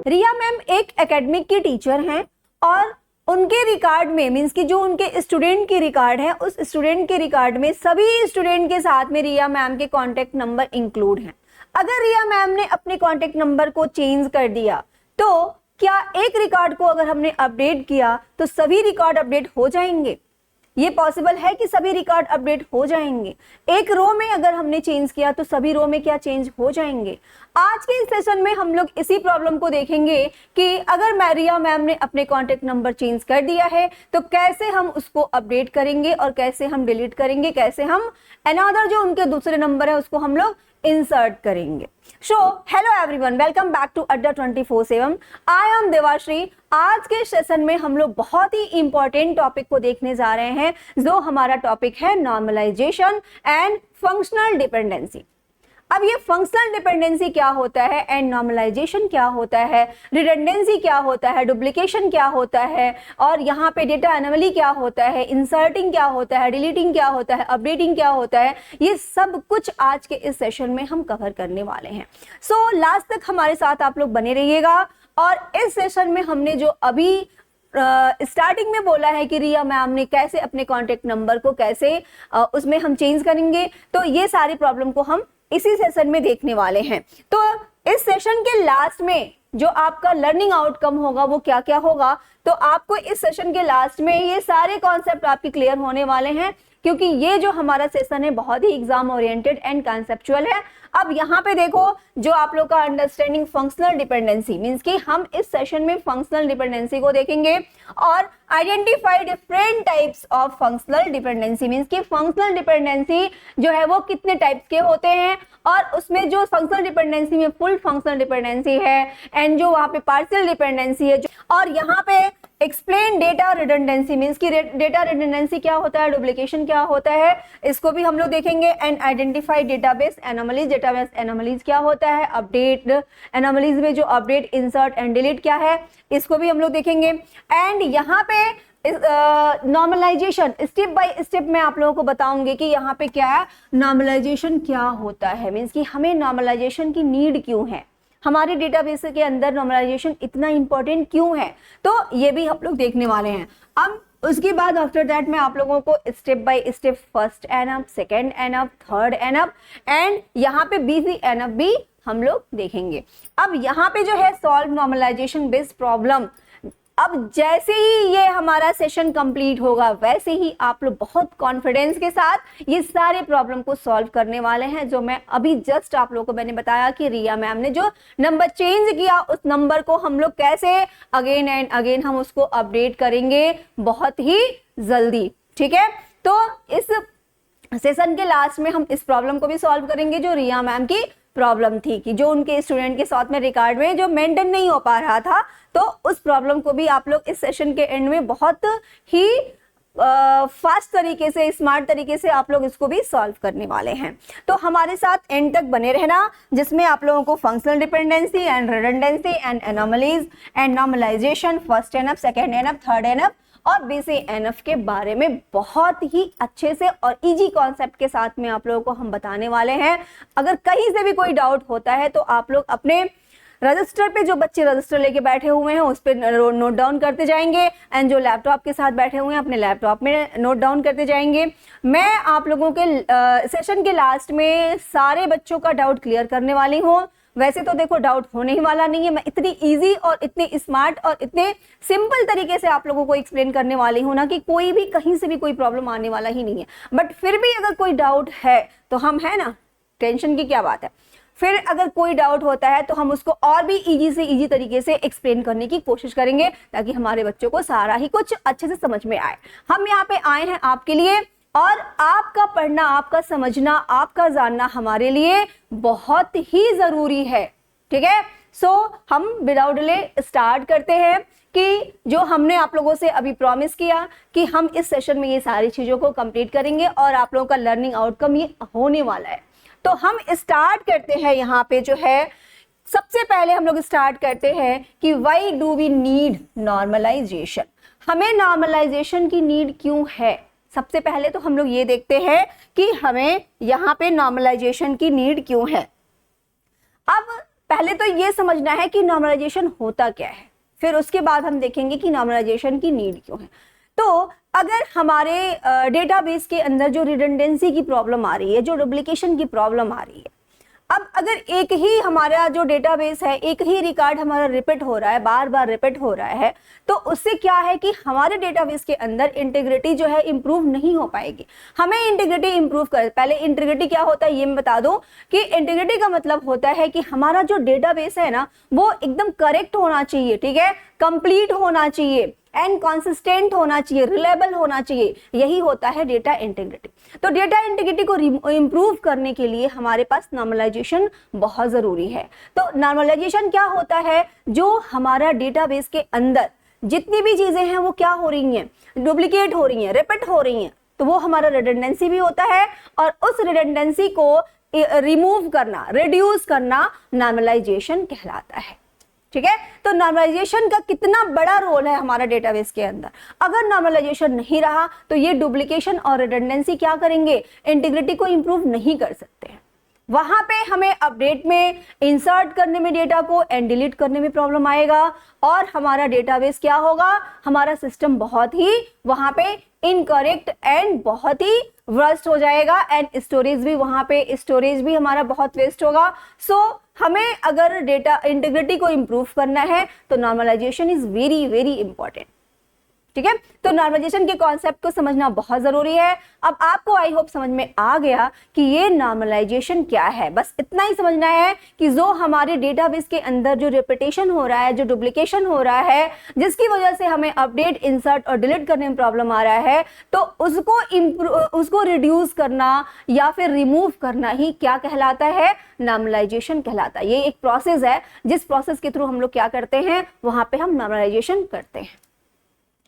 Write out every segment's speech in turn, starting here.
रिया ma'am एक academic की teacher हैं और उनके रिकॉर्ड में मीन्स कि जो उनके स्टूडेंट की रिकॉर्ड है उस स्टूडेंट के रिकॉर्ड में सभी स्टूडेंट के साथ में रिया मैम के कॉन्टेक्ट नंबर इंक्लूड हैं। अगर रिया मैम ने अपने कॉन्टेक्ट नंबर को चेंज कर दिया तो क्या एक रिकॉर्ड को अगर हमने अपडेट किया तो सभी रिकॉर्ड अपडेट हो जाएंगे? ये पॉसिबल है कि सभी रिकॉर्ड अपडेट हो जाएंगे। एक रो में अगर हमने चेंज किया तो सभी रो में क्या चेंज हो जाएंगे? आज के इस सेशन में हम लोग इसी प्रॉब्लम को देखेंगे कि अगर रिया मैम ने अपने कॉन्टेक्ट नंबर चेंज कर दिया है तो कैसे हम उसको अपडेट करेंगे और कैसे हम डिलीट करेंगे, कैसे हम अनदर जो उनके दूसरे नंबर है उसको हम लोग इंसर्ट करेंगे। So hello everyone, welcome back to Adda 24/7। I am Devashree. आज के सेशन में हम लोग बहुत ही इंपॉर्टेंट टॉपिक को देखने जा रहे हैं जो हमारा टॉपिक है नॉर्मलाइजेशन एंड फंक्शनल डिपेंडेंसी। अब ये फंक्शनल डिपेंडेंसी क्या होता है एंड नॉर्मलाइजेशन क्या होता है, रिडंडेंसी क्या होता है, डुप्लीकेशन क्या होता है और यहाँ पे डेटा एनोमली क्या होता है, इंसर्टिंग क्या होता है, डिलीटिंग क्या होता है, अपडेटिंग क्या होता है, ये सब कुछ आज के इस सेशन में हम कवर करने वाले हैं। सो लास्ट तक हमारे साथ आप लोग बने रहिएगा। और इस सेशन में हमने जो अभी स्टार्टिंग में बोला है कि रिया मैम ने कैसे अपने कॉन्टेक्ट नंबर को कैसे उसमें हम चेंज करेंगे, तो ये सारी प्रॉब्लम को हम इसी सेशन में देखने वाले हैं। तो इस सेशन के लास्ट में जो आपका लर्निंग आउटकम होगा वो क्या क्या होगा, तो आपको इस सेशन के लास्ट में ये सारे कॉन्सेप्ट आपके क्लियर होने वाले हैं, क्योंकि ये जो हमारा सेशन है बहुत ही एग्जाम ओरिएंटेड एंड कंसेप्चुअल है। अब यहाँ पे देखो जो आप लोग का अंडरस्टैंडिंग फंक्शनल डिपेंडेंसी मींस कि हम इस सेशन में फंक्शनल डिपेंडेंसी को देखेंगे और identify different types of functional dependency means कि फंक्शनल डिपेंडेंसी जो है वो कितने टाइप्स के होते हैं और उसमें जो फंक्शनल डिपेंडेंसी में फुल फंक्शनल डिपेंडेंसी है एंड जो वहाँ पे पार्शियल डिपेंडेंसी है और यहाँ पे एक्सप्लेन डेटा रिडंडेंसी मींस कि डेटा रिडंडेंसी क्या होता है, डुप्लीकेशन क्या होता है, इसको भी हम लोग देखेंगे। And identify database anomalies, database anomalies क्या होता है, अपडेट एनोमलीज में जो अपडेट, इंसर्ट एंड डिलीट क्या है, इसको भी हम लोग देखेंगे। एंड यहाँ पे नॉर्मलाइजेशन स्टेप बाय स्टेप मैं आप लोगों को बताऊंगी कि यहाँ पे क्या है, नॉर्मलाइजेशन क्या होता है मींस कि हमें नॉर्मलाइजेशन की नीड क्यों है, हमारे डेटाबेस के अंदर नॉर्मलाइजेशन इतना इंपॉर्टेंट क्यों है, तो ये भी हम लोग देखने वाले हैं। अब उसके बाद आफ्टर दैट मैं आप लोगों को step by step first enough, second enough, third enough and यहाँ पे बीसी एनअप भी हम लोग देखेंगे। अब यहाँ पे जो है सॉल्व नॉर्मलाइजेशन बेस्ड प्रॉब्लम, अब जैसे ही ये हमारा सेशन कंप्लीट होगा वैसे ही आप लोग बहुत कॉन्फिडेंस के साथ ये सारे प्रॉब्लम को सॉल्व करने वाले हैं। जो मैं अभी जस्ट आप लोगों को मैंने बताया कि रिया मैम ने जो नंबर चेंज किया उस नंबर को हम लोग कैसे अगेन एंड अगेन हम उसको अपडेट करेंगे बहुत ही जल्दी, ठीक है। तो इस सेशन के लास्ट में हम इस प्रॉब्लम को भी सॉल्व करेंगे जो रिया मैम की प्रॉब्लम थी कि जो उनके स्टूडेंट के साथ में रिकॉर्ड में जो मेंटेन नहीं हो पा रहा था, तो उस प्रॉब्लम को भी आप लोग इस सेशन के एंड में बहुत ही फास्ट तरीके से, स्मार्ट तरीके से आप लोग इसको भी सॉल्व करने वाले हैं। तो हमारे साथ एंड तक बने रहना, जिसमें आप लोगों को functional dependency and redundancy and anomalies and normalisation, first NF, second NF, third NF और बेसिक एनएफ के बारे में बहुत ही अच्छे से और इजी कॉन्सेप्ट के साथ में आप लोगों को हम बताने वाले हैं। अगर कहीं से भी कोई डाउट होता है तो आप लोग अपने रजिस्टर पे, जो बच्चे रजिस्टर लेके बैठे हुए हैं उस पर नोट डाउन करते जाएंगे एंड जो लैपटॉप के साथ बैठे हुए हैं अपने लैपटॉप में नोट डाउन करते जाएंगे। मैं आप लोगों के सेशन के लास्ट में सारे बच्चों का डाउट क्लियर करने वाली हूँ। वैसे तो देखो डाउट होने ही वाला नहीं है, मैं इतनी इजी और इतनी स्मार्ट और इतने सिंपल तरीके से आप लोगों को एक्सप्लेन करने वाली हूँ ना कि कोई भी कहीं से भी कोई प्रॉब्लम आने वाला ही नहीं है। बट फिर भी अगर कोई डाउट है तो हम है ना, टेंशन की क्या बात है, फिर अगर कोई डाउट होता है तो हम उसको और भी इजी से इजी तरीके से एक्सप्लेन करने की कोशिश करेंगे ताकि हमारे बच्चों को सारा ही कुछ अच्छे से समझ में आए। हम यहाँ पे आए हैं आपके लिए और आपका पढ़ना, आपका समझना, आपका जानना हमारे लिए बहुत ही जरूरी है, ठीक है। सो हम विदाउट डिले स्टार्ट करते हैं कि जो हमने आप लोगों से अभी प्रॉमिस किया कि हम इस सेशन में ये सारी चीजों को कंप्लीट करेंगे और आप लोगों का लर्निंग आउटकम ये होने वाला है। तो हम स्टार्ट करते हैं यहाँ पे जो है, सबसे पहले हम लोग स्टार्ट करते हैं कि why do we need normalisation, हमें नॉर्मलाइजेशन की नीड क्यों है। सबसे पहले तो हम लोग ये देखते हैं कि हमें यहाँ पे नॉर्मलाइजेशन की नीड क्यों है। अब पहले तो ये समझना है कि नॉर्मलाइजेशन होता क्या है, फिर उसके बाद हम देखेंगे कि नॉर्मलाइजेशन की नीड क्यों है। तो अगर हमारे डेटाबेस के अंदर जो रिडंडेंसी की प्रॉब्लम आ रही है, जो डुप्लीकेशन की प्रॉब्लम आ रही है, अब अगर एक ही हमारा जो डेटाबेस है, एक ही रिकॉर्ड हमारा रिपीट हो रहा है, बार बार रिपीट हो रहा है, तो उससे क्या है कि हमारे डेटाबेस के अंदर इंटीग्रिटी जो है इंप्रूव नहीं हो पाएगी। हमें इंटीग्रिटी इंप्रूव कर, पहले इंटीग्रिटी क्या होता है ये मैं बता दूं कि इंटीग्रिटी का मतलब होता है कि हमारा जो डेटाबेस है ना वो एकदम करेक्ट होना चाहिए, ठीक है, कंप्लीट होना चाहिए एंड कंसिस्टेंट होना चाहिए, रिलायबल होना चाहिए, यही होता है डेटा इंटीग्रिटी। तो डेटा इंटीग्रिटी को इंप्रूव करने के लिए हमारे पास नॉर्मलाइजेशन बहुत जरूरी है। तो नॉर्मलाइजेशन क्या होता है, जो हमारा डेटाबेस के अंदर जितनी भी चीजें हैं वो क्या हो रही हैं, डुप्लीकेट हो रही हैं, रिपीट हो रही हैं, तो वो हमारा रिडंडेंसी भी होता है, और उस रिडंडेंसी को रिमूव करना, रिड्यूस करना नॉर्मलाइजेशन कहलाता है, ठीक है। तो नॉर्मलाइजेशन का कितना बड़ा रोल है हमारा डेटाबेस के अंदर। अगर नॉर्मलाइजेशन नहीं रहा तो ये डुप्लीकेशन और रिडंडेंसी क्या करेंगे, इंटीग्रिटी को इंप्रूव नहीं कर सकते हैं। वहां पे हमें अपडेट में इंसर्ट करने में डेटा को एंड डिलीट करने में प्रॉब्लम आएगा, और हमारा डेटाबेस क्या होगा, हमारा सिस्टम बहुत ही वहां पे इनकरेक्ट एंड बहुत ही वर्स्ट हो जाएगा, एंड स्टोरेज भी वहां पे, स्टोरेज भी हमारा बहुत वेस्ट होगा। सो हमें अगर डेटा इंटीग्रिटी को इंप्रूव करना है तो normalisation is very very important, ठीक है। तो नॉर्मलाइजेशन के कॉन्सेप्ट को समझना बहुत जरूरी है। अब आपको आई होप समझ में आ गया कि ये नॉर्मलाइजेशन क्या है। बस इतना ही समझना है कि जो हमारे डेटाबेस के अंदर जो रिपीटेशन हो रहा है, जो डुप्लीकेशन हो रहा है, जिसकी वजह से हमें अपडेट, इंसर्ट और डिलीट करने में प्रॉब्लम आ रहा है, तो उसको रिड्यूस करना या फिर रिमूव करना ही क्या कहलाता है, नॉर्मलाइजेशन कहलाता है। ये एक प्रोसेस है जिस प्रोसेस के थ्रू हम लोग क्या करते हैं, वहां पे हम नॉर्मलाइजेशन करते हैं,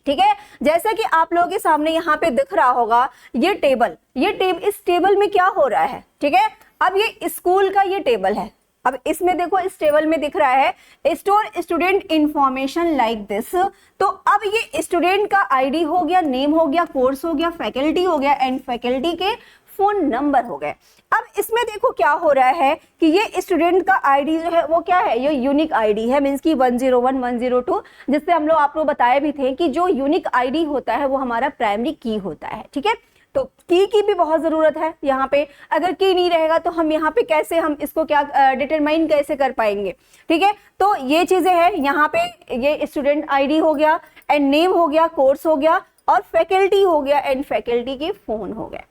ठीक है। जैसे कि आप लोगों के सामने यहाँ पे दिख रहा होगा ये टेबल, इस टेबल में क्या हो रहा है, ठीक है। अब ये स्कूल का ये टेबल है। अब इसमें देखो, इस टेबल में दिख रहा है store student information like this. तो अब ये स्टूडेंट का आईडी हो गया, नेम हो गया, कोर्स हो गया, फैकल्टी हो गया, एंड फैकल्टी के फोन नंबर हो गए। अब इसमें देखो क्या हो रहा है कि ये स्टूडेंट का आईडी जो है वो क्या है, ये यूनिक आईडी है, मींस की 101 102, जिससे हम लोग आपको बताए भी थे कि जो यूनिक आईडी होता है वो हमारा प्राइमरी की होता है, ठीक है। तो की भी बहुत जरूरत है यहाँ पे। अगर की नहीं रहेगा तो हम यहाँ पे कैसे, हम इसको क्या डिटरमाइन कैसे कर पाएंगे, ठीक है। तो ये चीजें हैं यहाँ पे, ये स्टूडेंट आईडी हो गया, एंड नेम हो गया, कोर्स हो गया, और फैकल्टी हो गया, एंड फैकल्टी के फोन हो गए।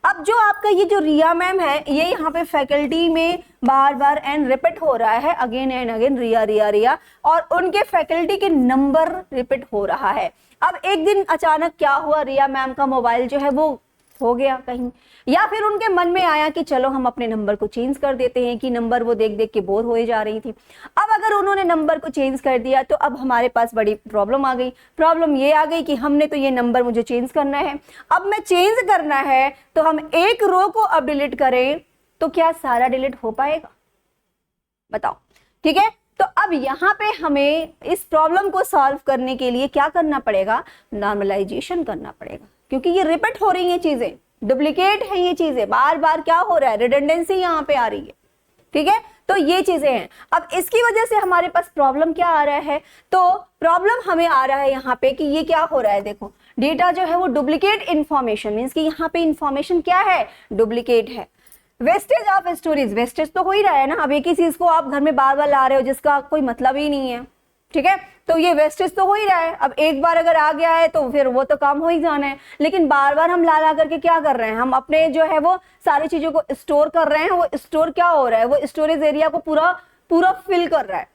अब जो आपका ये जो रिया मैम है, ये यहाँ पे फैकल्टी में बार बार एंड रिपीट हो रहा है, अगेन एंड अगेन, रिया रिया रिया, और उनके फैकल्टी के नंबर रिपीट हो रहा है। अब एक दिन अचानक क्या हुआ, रिया मैम का मोबाइल जो है वो हो गया कहीं, या फिर उनके मन में आया कि चलो हम अपने नंबर को चेंज कर देते हैं, कि नंबर वो देख देख के बोर हो जा रही थी। अब अगर उन्होंने नंबर को चेंज कर दिया तो अब हमारे पास बड़ी प्रॉब्लम आ गई। प्रॉब्लम ये आ गई कि हमने तो ये नंबर मुझे चेंज करना है, अब मैं चेंज करना है तो हम एक रो को अब डिलीट करें तो क्या सारा डिलीट हो पाएगा, बताओ, ठीक है। तो अब यहाँ पे हमें इस प्रॉब्लम को सॉल्व करने के लिए क्या करना पड़ेगा, नॉर्मलाइजेशन करना पड़ेगा, क्योंकि ये रिपीट हो रही हैं चीजें, डुप्लीकेट है ये चीजें, बार बार क्या हो रहा है, रिडंडेंसी यहाँ पे आ रही है, ठीक है। तो ये चीजें हैं। अब इसकी वजह से हमारे पास प्रॉब्लम क्या आ रहा है, तो प्रॉब्लम हमें आ रहा है यहाँ पे कि ये क्या हो रहा है, देखो डेटा जो है वो डुप्लीकेट इंफॉर्मेशन, मीन्स कि यहाँ पे इंफॉर्मेशन क्या है, डुप्लीकेट है। वेस्टेज ऑफ स्टोरेज, वेस्टेज तो हो ही रहा है ना। अब एक ही चीज को आप घर में बार बार ला रहे हो जिसका कोई मतलब ही नहीं है, ठीक है, तो ये वेस्टेज तो हो ही रहा है। अब एक बार अगर आ गया है तो फिर वो तो काम हो ही जाना है, लेकिन बार बार हम ला करके क्या कर रहे हैं, हम अपने जो है वो सारी चीजों को स्टोर कर रहे हैं। वो स्टोर क्या हो रहा है, वो स्टोरेज एरिया को पूरा फिल कर रहा है,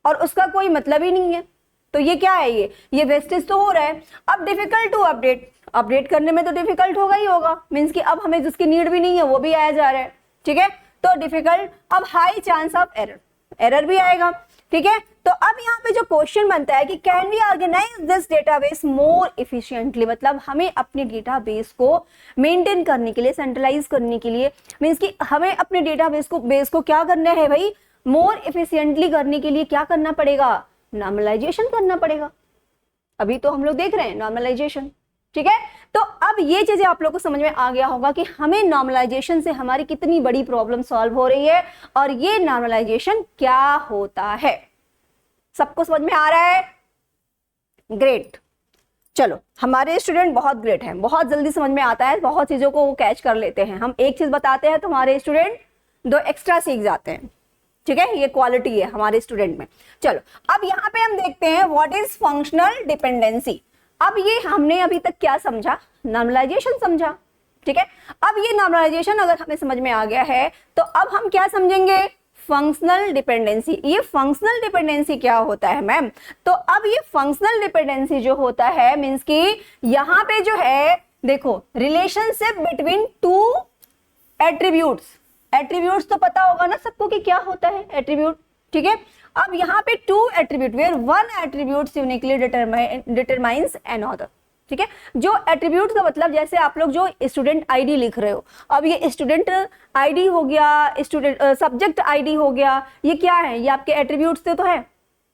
और उसका कोई मतलब ही नहीं है। तो ये क्या है, ये वेस्टेज तो हो रहा है। अब डिफिकल्ट टू अपडेट करने में तो डिफिकल्ट होगा ही होगा, मीन्स कि अब हमें जिसकी नीड भी नहीं है वो भी आया जा रहा है, ठीक है। तो डिफिकल्ट, अब हाई चांस ऑफ एरर भी आएगा, ठीक है। तो अब यहाँ पे जो क्वेश्चन बनता है कि can we organise this database more efficiently, मतलब हमें अपने डेटाबेस को मेंटेन करने के लिए, सेंट्रलाइज करने के लिए, मीन्स कि हमें अपने डेटाबेस को क्या करना है भाई, मोर इफिशिएंटली करने के लिए क्या करना पड़ेगा, नॉर्मलाइजेशन करना पड़ेगा। अभी तो हम लोग देख रहे हैं नॉर्मलाइजेशन, ठीक है। तो अब ये चीजें आप लोगों को समझ में आ गया होगा कि हमें नॉर्मलाइजेशन से हमारी कितनी बड़ी प्रॉब्लम सॉल्व हो रही है और ये नॉर्मलाइजेशन क्या होता है। सबको समझ में आ रहा है? ग्रेट। चलो, हमारे स्टूडेंट बहुत ग्रेट हैं, बहुत जल्दी समझ में आता है, बहुत चीजों को वो कैच कर लेते हैं। हम एक चीज बताते हैं तो हमारे स्टूडेंट 2 एक्स्ट्रा सीख जाते हैं। ठीक है, ये क्वालिटी है हमारे स्टूडेंट में। चलो, अब यहाँ पे हम देखते हैं व्हाट इज फंक्शनल डिपेंडेंसी। अब ये हमने अभी तक क्या समझा? नॉर्मलाइजेशन समझा। ठीक है, अब ये नॉर्मलाइजेशन अगर हमें समझ में आ गया है तो अब हम क्या समझेंगे? Functional dependency. ये फंक्शनल डिपेंडेंसी क्या होता है मैम? तो अब ये फंक्शनल डिपेंडेंसी जो होता है मींस कि यहाँ पे जो है देखो, रिलेशनशिप बिटवीन 2 एट्रीब्यूट्स। एट्रीब्यूट्स तो पता होगा ना सबको कि क्या होता है एट्रीब्यूट। ठीक है, अब यहाँ पे 2 attribute where 1 attribute uniquely determines another. ठीक है, जो एट्रीब्यूट का मतलब जैसे आप लोग जो स्टूडेंट आईडी लिख रहे हो, अब ये स्टूडेंट आईडी हो गया, स्टूडेंट सब्जेक्ट आईडी हो गया, ये क्या है? ये आपके एट्रीब्यूट्स से तो है।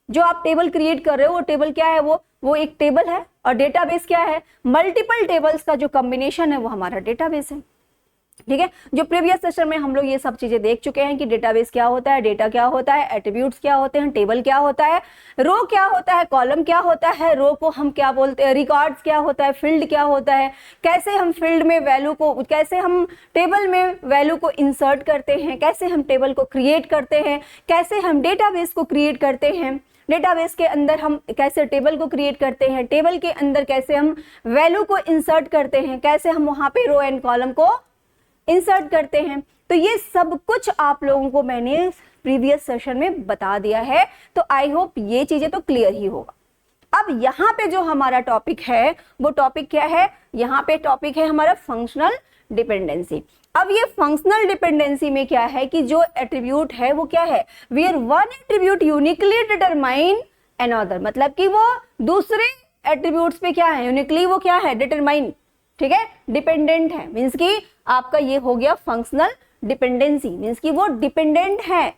जो आप टेबल क्रिएट कर रहे हो वो टेबल क्या है? वो एक टेबल है। और डेटाबेस क्या है? मल्टीपल टेबल्स का जो कॉम्बिनेशन है वो हमारा डेटाबेस है। ठीक है, जो प्रीवियस सेशन में हम लोग ये सब चीजें देख चुके हैं कि डेटाबेस क्या होता है, डेटा क्या होता है, एट्रीब्यूट्स क्या होते हैं, टेबल क्या होता है, रो क्या होता है, कॉलम क्या होता है, रो को हम क्या बोलते हैं, रिकॉर्ड्स क्या होता है, फील्ड क्या होता है, कैसे हम फील्ड में वैल्यू को, कैसे हम टेबल में वैल्यू को इंसर्ट करते हैं, कैसे हम टेबल को क्रिएट करते हैं, कैसे हम डेटाबेस को क्रिएट करते हैं, डेटाबेस के अंदर हम कैसे टेबल को क्रिएट करते हैं, टेबल के अंदर कैसे हम वैल्यू को इंसर्ट करते हैं, कैसे हम वहां पे रो एंड कॉलम को इंसर्ट करते हैं। तो ये सब कुछ आप लोगों को मैंने प्रीवियस सेशन में बता दिया है। तो आई होप ये चीजें तो क्लियर ही होगा। अब यहाँ पे जो हमारा टॉपिक है वो टॉपिक क्या है? यहाँ पे टॉपिक है हमारा फंक्शनल डिपेंडेंसी। अब ये फंक्शनल डिपेंडेंसी में क्या है कि जो एट्रीब्यूट है वो क्या है? Where 1 attribute uniquely determine another, मतलब कि वो दूसरे एट्रीब्यूट्स पे क्या है? यूनिकली वो क्या है? डिटरमाइन। ठीक है, डिपेंडेंट है। मींस कि आपका ये हो गया फंक्शनल डिपेंडेंसी, मींस कि वो डिपेंडेंट है।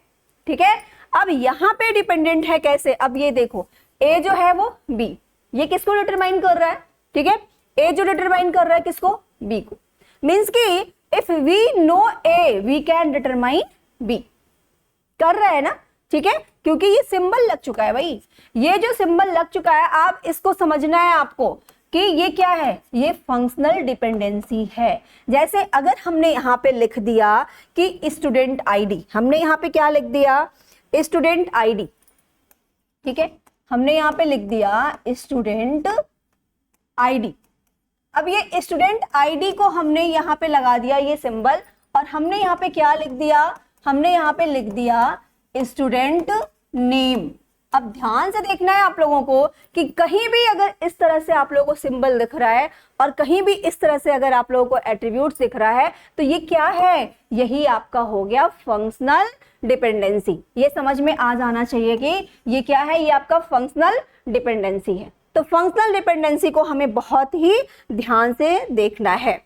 ठीक है, अब यहाँ पे डिपेंडेंट है कैसे? अब ये देखो, ए जो है वो बी, ये किसको डिटरमाइन कर रहा है? ठीक है, ए जो डिटरमाइन कर रहा है किसको? बी को। मींस कि if we know A we can determine B. कर रहा है ना? ठीक है, क्योंकि ये सिंबल लग चुका है भाई, ये जो सिंबल लग चुका है आप इसको समझना है आपको कि ये क्या है? ये फंक्शनल डिपेंडेंसी है। जैसे अगर हमने यहाँ पे लिख दिया कि स्टूडेंट आईडी, हमने यहाँ पे क्या लिख दिया? Student ID. ठीक है, हमने यहाँ पे लिख दिया स्टूडेंट आईडी। अब ये स्टूडेंट आईडी को हमने यहाँ पे लगा दिया ये सिंबल, और हमने यहाँ पे क्या लिख दिया? हमने यहाँ पे लिख दिया स्टूडेंट नेम। अब ध्यान से देखना है आप लोगों को कि कहीं भी अगर इस तरह से आप लोगों को सिंबल दिख रहा है और कहीं भी इस तरह से अगर आप लोगों को एट्रीब्यूट्स दिख रहा है तो ये क्या है? यही आपका हो गया फंक्शनल डिपेंडेंसी। ये समझ में आ जाना चाहिए कि ये क्या है? ये आपका फंक्शनल डिपेंडेंसी है। तो फंक्शनल डिपेंडेंसी को हमें बहुत ही ध्यान से देखना है।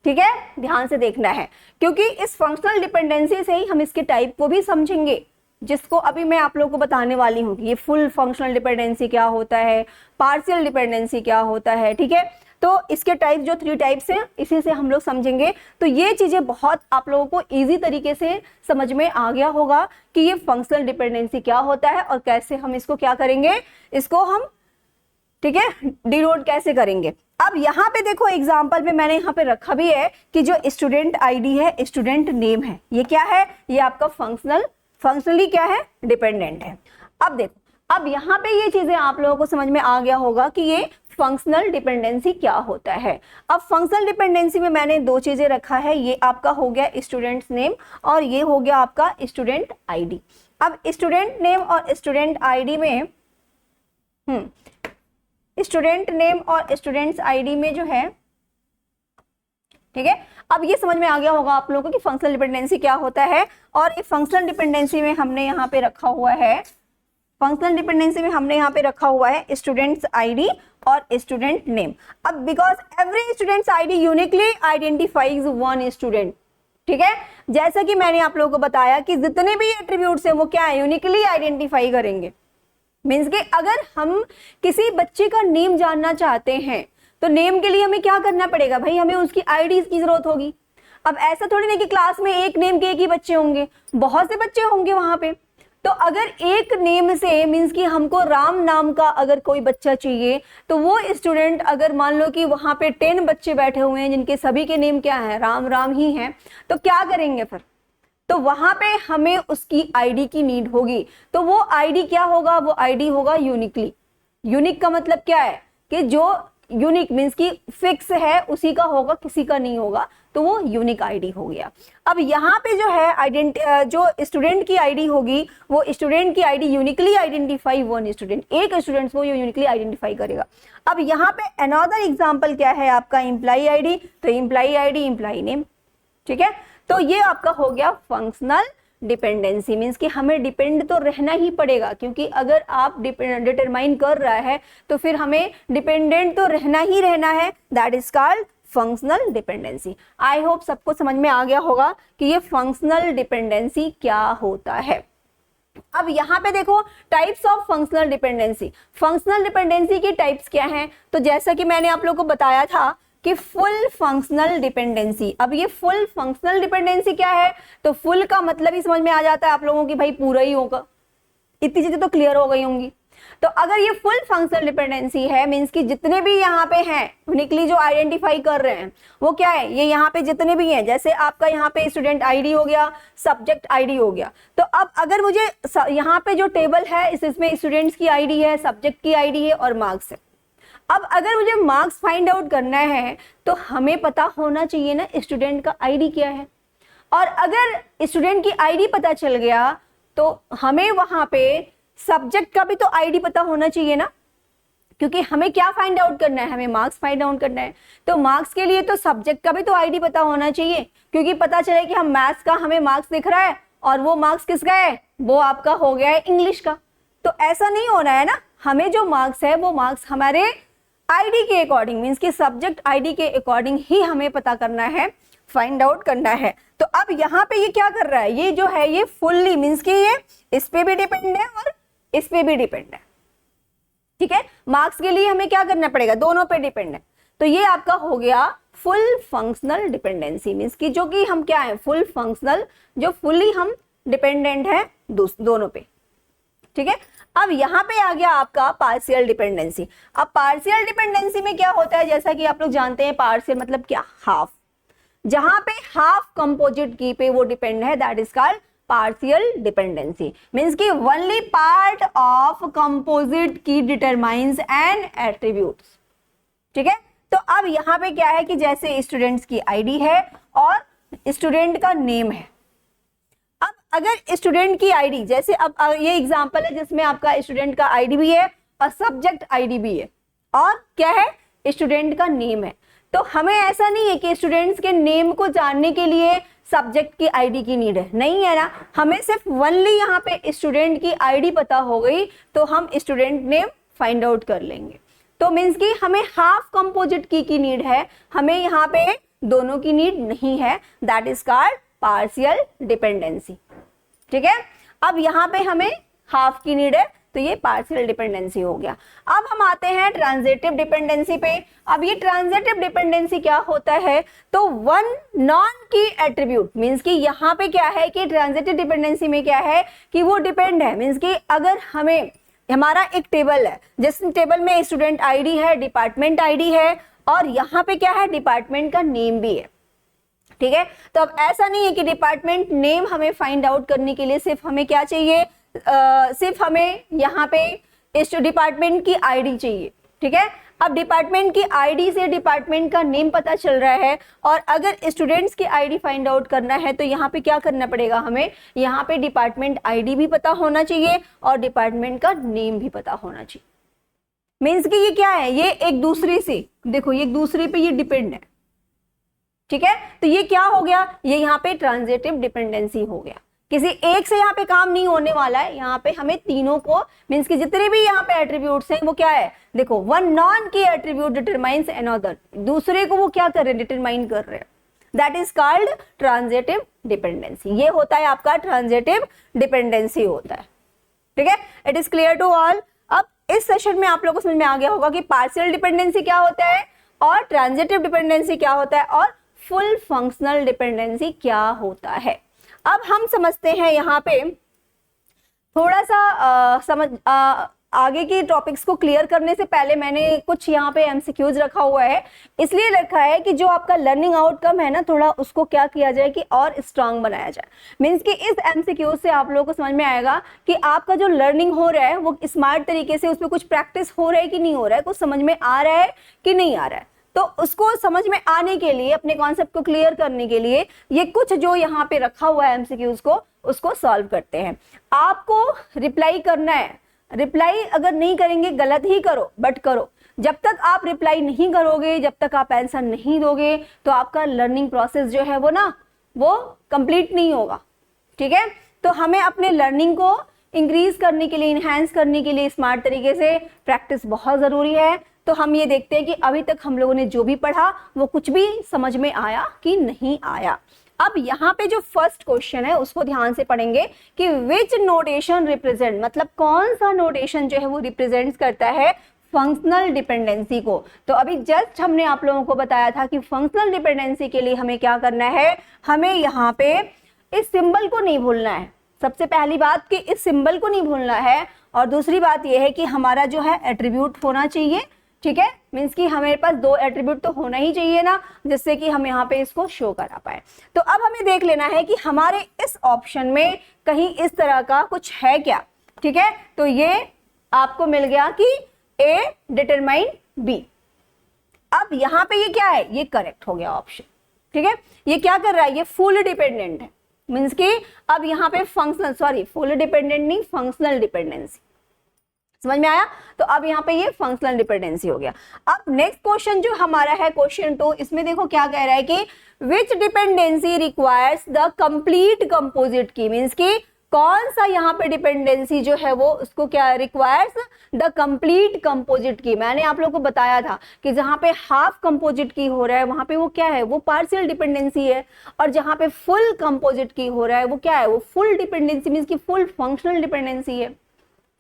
ठीक है, ध्यान से देखना है, क्योंकि इस फंक्शनल डिपेंडेंसी से ही हम इसके टाइप को भी समझेंगे, जिसको अभी मैं आप लोगों को बताने वाली हूँ कि ये फुल फंक्शनल डिपेंडेंसी क्या होता है, पार्शियल डिपेंडेंसी क्या होता है। ठीक है, तो इसके टाइप जो 3 टाइप्स हैं इसी से हम लोग समझेंगे। तो ये चीजें बहुत आप लोगों को इजी तरीके से समझ में आ गया होगा कि ये फंक्शनल डिपेंडेंसी क्या होता है और कैसे हम इसको क्या करेंगे, इसको हम ठीक है डिनोट कैसे करेंगे। अब यहाँ पे देखो एग्जाम्पल में मैंने यहाँ पे रखा भी है कि जो स्टूडेंट आईडी है, स्टूडेंट नेम है, ये क्या है? ये आपका फंक्शनली क्या है? डिपेंडेंट है। अब देखो, अब यहाँ पे ये चीजें आप लोगों को समझ में आ गया होगा कि ये फंक्शनल डिपेंडेंसी क्या होता है। अब फंक्शनल डिपेंडेंसी में मैंने 2 चीजें रखा है, ये आपका हो गया स्टूडेंट्स नेम और ये हो गया आपका स्टूडेंट आईडी। अब स्टूडेंट नेम और स्टूडेंट आईडी में स्टूडेंट नेम और स्टूडेंट्स आईडी में जो है, ठीक है, अब ये समझ में आ गया होगा आप लोगों को कि फंक्शनल डिपेंडेंसी क्या होता है। और इस फंक्शनल डिपेंडेंसी में हमने यहाँ पे रखा हुआ है, फंक्शनल डिपेंडेंसी में हमने यहाँ पे रखा हुआ है स्टूडेंट्स आईडी और स्टूडेंट नेम। अब because every students ID uniquely identifies one student. ठीक है, जैसा कि मैंने आप लोगों को बताया कि जितने भी एट्रीब्यूट्स हैं वो क्या है? यूनिकली आइडेंटिफाई करेंगे। मीन्स कि अगर हम किसी बच्चे का नेम जानना चाहते हैं तो नेम के लिए हमें क्या करना पड़ेगा भाई, हमें उसकी आईडी की जरूरत होगी। अब ऐसा थोड़ी नहीं कि क्लास में एक नेम के एक ही बच्चे होंगे, बहुत से बच्चे होंगे वहां पे। तो अगर एक नेम से मीन्स कि हमको राम नाम का अगर कोई बच्चा चाहिए, तो वो स्टूडेंट अगर मान लो कि वहां पे 10 बच्चे बैठे हुए हैं जिनके सभी के नेम क्या है, राम राम ही हैं, तो क्या करेंगे फिर, तो वहां पे हमें उसकी आईडी की नीड होगी। तो वो आईडी क्या होगा, वो आईडी होगा यूनिकली। यूनिक का मतलब क्या है कि जो यूनिक मीन्स की फिक्स है उसी का होगा, किसी का नहीं होगा, तो वो यूनिक आईडी हो गया। अब यहाँ पे जो है जो स्टूडेंट की आईडी होगी, वो स्टूडेंट की ID uniquely identify one student, एक स्टूडेंट को यूनिकली आइडेंटिफाई करेगा। अब यहाँ पे अनदर एग्जांपल क्या है आपका, एम्प्लॉई आईडी, तो एम्प्लॉई आईडी एम्प्लॉई नेम, ठीक है। तो ये आपका हो गया फंक्शनल डिपेंडेंसी, मीन्स कि हमें डिपेंड तो रहना ही पड़ेगा, क्योंकि अगर आप डिटरमाइन कर रहा है तो फिर हमें डिपेंडेंट तो रहना ही रहना है, that is called functional dependency. I hope सबको समझ में आ गया होगा कि ये फंक्शनल डिपेंडेंसी क्या होता है। अब यहाँ पे देखो types of functional dependency. Functional dependency की टाइप्स क्या हैं, तो जैसा कि मैंने आप लोगों को बताया था कि फुल फंक्शनल डिपेंडेंसी। अब ये फुल फंक्शनल डिपेंडेंसी क्या है, तो फुल का मतलब ही समझ में आ जाता है आप लोगों की भाई पूरा ही होगा, इतनी चीजें तो क्लियर हो गई होंगी। तो अगर ये फुल फंक्शनल डिपेंडेंसी है मींस कि जितने भी यहाँ पे हैं यूनिकली जो आइडेंटिफाई कर रहे हैं वो क्या है, ये यहाँ पे जितने भी हैं, जैसे आपका यहाँ पे स्टूडेंट आईडी हो गया, सब्जेक्ट आईडी हो गया। तो अब अगर मुझे यहाँ पे जो टेबल है इसमें स्टूडेंट्स की आईडी है, सब्जेक्ट की आईडी है और मार्क्स है। अब अगर मुझे मार्क्स फाइंड आउट करना है तो हमें पता होना चाहिए ना स्टूडेंट का आईडी क्या है, और अगर स्टूडेंट की आईडी पता चल गया तो हमें वहां पे सब्जेक्ट का भी तो आईडी पता होना चाहिए ना, क्योंकि हमें क्या फाइंड आउट करना है, हमें मार्क्स फाइंड आउट करना है। तो मार्क्स के लिए तो सब्जेक्ट का भी तो आईडी पता होना चाहिए, क्योंकि पता चले कि हम मैथ्स का हमें मार्क्स दिख रहा है और वो मार्क्स किसका है, वो आपका हो गया है इंग्लिश का। तो ऐसा नहीं होना है ना, हमें जो मार्क्स है वो मार्क्स हमारे आईडी के अकॉर्डिंग मीन्स कि सब्जेक्ट आईडी के अकॉर्डिंग ही हमें पता करना है, फाइंड आउट करना है। तो अब यहाँ पे ये क्या कर रहा है, ये जो है ये फुल्ली मीन्स कि ये इस पे भी डिपेंड है और इस पे भी डिपेंड है, ठीक है। मार्क्स के लिए हमें क्या करना पड़ेगा, दोनों पे डिपेंड है। तो ये आपका हो गया फुल फंक्शनल डिपेंडेंसी, मीन्स कि जो कि हम क्या है फुल फंक्शनल, जो फुल्ली हम डिपेंडेंट है दोनों पे, ठीक है। अब यहाँ पे आ गया आपका पार्शियल डिपेंडेंसी। अब पार्शियल डिपेंडेंसी में क्या होता है, जैसा कि आप लोग जानते हैं पार्शियल मतलब क्या, हाफ। जहां पे हाफ कंपोजिट की पे वो डिपेंड है, that is called partial dependency, means कि only part of composite key determines N attributes, ठीक है। तो अब यहाँ पे क्या है कि जैसे स्टूडेंट्स की आईडी है और स्टूडेंट का नेम है। अब अगर स्टूडेंट की आईडी, जैसे अब ये एग्जांपल है जिसमें आपका स्टूडेंट का आईडी भी है और सब्जेक्ट आईडी भी है और क्या है स्टूडेंट का नेम है। तो हमें ऐसा नहीं है कि स्टूडेंट्स के नेम को जानने के लिए सब्जेक्ट की आईडी की नीड है, नहीं है ना, हमें सिर्फ ओनली यहाँ पे स्टूडेंट की आईडी पता हो गई तो हम स्टूडेंट नेम फाइंड आउट कर लेंगे। तो मीन्स कि हमें हाफ कंपोजिट की नीड है, हमें यहाँ पे दोनों की नीड नहीं है, that is called partial dependency, ठीक है। अब यहाँ पे हमें हाफ की नीड है तो ये पार्शियल डिपेंडेंसी हो गया। अब हम आते हैं ट्रांजिटिव डिपेंडेंसी पे। अब ये ट्रांजिटिव डिपेंडेंसी क्या होता है, तो वन नॉन की एट्रीब्यूट, मींस कि यहाँ पे क्या है कि ट्रांजिटिव डिपेंडेंसी में क्या है कि वो डिपेंड है, मींस कि अगर हमें हमारा एक टेबल है जिस टेबल में स्टूडेंट आईडी है, डिपार्टमेंट आईडी है और यहाँ पे क्या है डिपार्टमेंट का नेम भी है, ठीक है। तो अब ऐसा नहीं है कि डिपार्टमेंट नेम हमें फाइंड आउट करने के लिए सिर्फ हमें क्या चाहिए, सिर्फ हमें यहाँ पे इस डिपार्टमेंट की आईडी चाहिए, ठीक है। अब डिपार्टमेंट की आईडी से डिपार्टमेंट का नेम पता चल रहा है और अगर स्टूडेंट्स की आईडी फाइंड आउट करना है तो यहाँ पे क्या करना पड़ेगा, हमें यहाँ पे डिपार्टमेंट आईडी भी पता होना चाहिए और डिपार्टमेंट का नेम भी पता होना चाहिए। मीन्स कि ये क्या है, ये एक दूसरे से देखो, ये एक दूसरे पे ये डिपेंड है, ठीक है। तो ये क्या हो गया, ये यहाँ पे ट्रांजिटिव डिपेंडेंसी हो गया, किसी एक से यहाँ पे काम नहीं होने वाला है, यहाँ पे हमें तीनों को मींस कि जितने भी यहाँ पे एट्रीब्यूट्स हैं वो क्या है, देखो वन नॉन की एट्रीब्यूट डिटरमाइंस अनदर, दूसरे को वो क्या कर रहे हैं, डिटरमाइन कर रहे हैं, that is called transitive dependency. ये होता है आपका ट्रांजिटिव डिपेंडेंसी होता है, ठीक है। It is clear to all. अब इस सेशन में आप लोगों को समझ में आ गया होगा कि पार्शियल डिपेंडेंसी क्या होता है और ट्रांजिटिव डिपेंडेंसी क्या होता है और फुल फंक्शनल डिपेंडेंसी क्या होता है। अब हम समझते हैं यहाँ पे थोड़ा सा आगे की टॉपिक्स को क्लियर करने से पहले मैंने कुछ यहाँ पे एमसीक्यूज रखा हुआ है, इसलिए रखा है कि जो आपका लर्निंग आउटकम है ना, थोड़ा उसको क्या किया जाए कि और स्ट्रांग बनाया जाए। मीन्स कि इस एमसीक्यूज से आप लोगों को समझ में आएगा कि आपका जो लर्निंग हो रहा है वो स्मार्ट तरीके से, उसमें कुछ प्रैक्टिस हो रहा है कि नहीं हो रहा है, कुछ समझ में आ रहा है कि नहीं आ रहा है। तो उसको समझ में आने के लिए, अपने कॉन्सेप्ट को क्लियर करने के लिए ये कुछ जो यहाँ पे रखा हुआ है एमसीक्यूज को, उसको सॉल्व करते हैं। आपको रिप्लाई करना है, रिप्लाई अगर नहीं करेंगे गलत ही करो बट करो। जब तक आप रिप्लाई नहीं करोगे, जब तक आप आंसर नहीं दोगे, तो आपका लर्निंग प्रोसेस जो है वो ना वो कंप्लीट नहीं होगा। ठीक है, तो हमें अपने लर्निंग को इंक्रीज करने के लिए, इनहेंस करने के लिए स्मार्ट तरीके से प्रैक्टिस बहुत जरूरी है। तो हम ये देखते हैं कि अभी तक हम लोगों ने जो भी पढ़ा वो कुछ भी समझ में आया कि नहीं आया। अब यहाँ पे जो फर्स्ट क्वेश्चन है उसको ध्यान से पढ़ेंगे कि विच नोटेशन रिप्रेजेंट, मतलब कौन सा नोटेशन जो है वो रिप्रेजेंट करता है फंक्शनल डिपेंडेंसी को। तो अभी जस्ट हमने आप लोगों को बताया था कि फंक्शनल डिपेंडेंसी के लिए हमें क्या करना है, हमें यहाँ पे इस सिंबल को नहीं भूलना है। सबसे पहली बात कि इस सिंबल को नहीं भूलना है, और दूसरी बात यह है कि हमारा जो है एट्रीब्यूट होना चाहिए। ठीक है, मीन्स कि हमारे पास 2 एट्रीब्यूट तो होना ही चाहिए ना, जिससे कि हम यहाँ पे इसको शो करा पाए। तो अब हमें देख लेना है कि हमारे इस ऑप्शन में कहीं इस तरह का कुछ है क्या। ठीक है, तो ये आपको मिल गया कि A डिटरमाइन B। अब यहाँ पे ये क्या है, ये करेक्ट हो गया ऑप्शन। ठीक है, ये क्या कर रहा है, ये फुल डिपेंडेंट है। मीन्स कि अब यहाँ पे फंक्शनल, सॉरी फुल डिपेंडेंट नहीं, फंक्शनल डिपेंडेंसी। समझ में आया? तो अब यहाँ पे ये फंक्शनल डिपेंडेंसी हो गया। अब नेक्स्ट क्वेश्चन जो हमारा है क्वेश्चन 2, इसमें देखो क्या कह रहा है कि which dependency requires the complete composite की। मीन्स कि कौन सा यहाँ पे डिपेंडेंसी जो है वो उसको क्या रिक्वायर्स द कंप्लीट कंपोजिट की। मैंने आप लोगों को बताया था कि जहाँ पे हाफ कंपोजिट की हो रहा है वहां पे वो क्या है, वो पार्शियल डिपेंडेंसी है, और जहाँ पे फुल कंपोजिट की हो रहा है वो क्या है, वो फुल डिपेंडेंसी, मीन्स की फुल फंक्शनल डिपेंडेंसी है।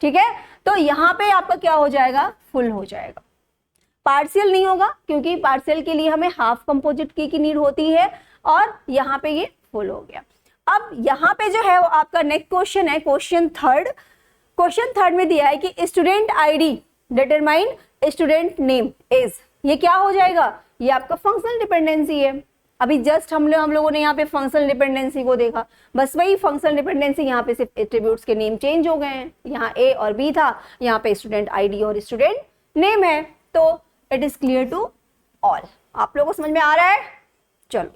ठीक है, तो यहाँ पे आपका क्या हो जाएगा, फुल हो जाएगा, पार्शियल नहीं होगा, क्योंकि पार्शियल के लिए हमें हाफ कंपोजिट की नीड होती है, और यहाँ पे ये फुल हो गया। अब यहाँ पे जो है वो आपका नेक्स्ट क्वेश्चन है क्वेश्चन थर्ड। क्वेश्चन थर्ड में दिया है कि student ID determine student name is. ये क्या हो जाएगा, ये आपका फंक्शनल डिपेंडेंसी है। अभी जस्ट हम लोगों ने यहाँ पे फंक्शनल डिपेंडेंसी को देखा, बस वही फंक्शनल डिपेंडेंसी, यहाँ पे सिर्फ एट्रीब्यूट्स के नेम चेंज हो गए हैं। यहाँ A और B था, यहाँ पे स्टूडेंट आईडी और स्टूडेंट नेम है। तो it is clear to all. आप लोगों को समझ में आ रहा है? चलो,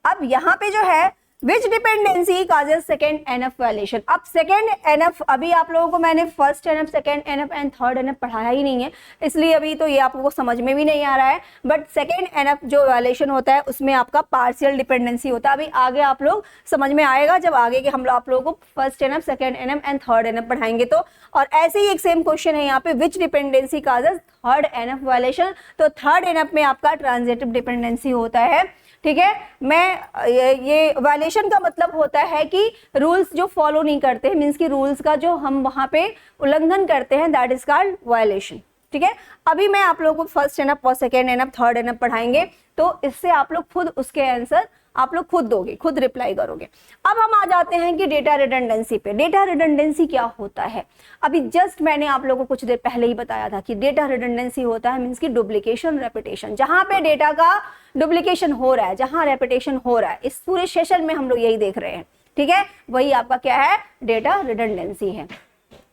अब यहाँ पे जो है which dependency causes second NF violation. अब सेकेंड एनएफ, अभी आप लोगों को मैंने first NF, second NF and third NF पढ़ाया ही नहीं है, इसलिए अभी तो ये आपको समझ में भी नहीं आ रहा है। बट सेकेंड एनएफ जो वायलेशन होता है उसमें आपका पार्शियल डिपेंडेंसी होता है। अभी आगे आप लोग समझ में आएगा जब आगे के हम आप लोगों को first NF, second NF and third NF पढ़ाएंगे। तो और ऐसे ही एक सेम क्वेश्चन है यहाँ पे, which dependency causes third NF violation. तो थर्ड एनएफ में आपका ट्रांजिटिव डिपेंडेंसी होता है। ठीक है, मैं ये वायलेशन का मतलब होता है कि रूल्स जो फॉलो नहीं करते हैं, मीन्स कि रूल्स का जो हम वहां पे उल्लंघन करते हैं, दैट इज कॉल्ड वायलेशन। ठीक है, अभी मैं आप लोगों को फर्स्ट एनएफ और सेकेंड एनएफ थर्ड एनएफ पढ़ाएंगे, तो इससे आप लोग खुद उसके आंसर आप लोग खुद दोगे, खुद रिप्लाई करोगे। अब हम आ जाते हैं कि डेटा रिडंडेंसी पे। डेटा रिडंडेंसी क्या होता है, अभी जस्ट मैंने आप लोगों को कुछ देर पहले ही बताया था कि डेटा रिडंडेंसी होता है मीन्स की डुप्लीकेशन, रेपिटेशन। जहां पे डेटा का डुप्लीकेशन हो रहा है, जहां रेपिटेशन हो रहा है, इस पूरे सेशन में हम लोग यही देख रहे हैं। ठीक है, वही आपका क्या है, डेटा रिडंडेंसी है।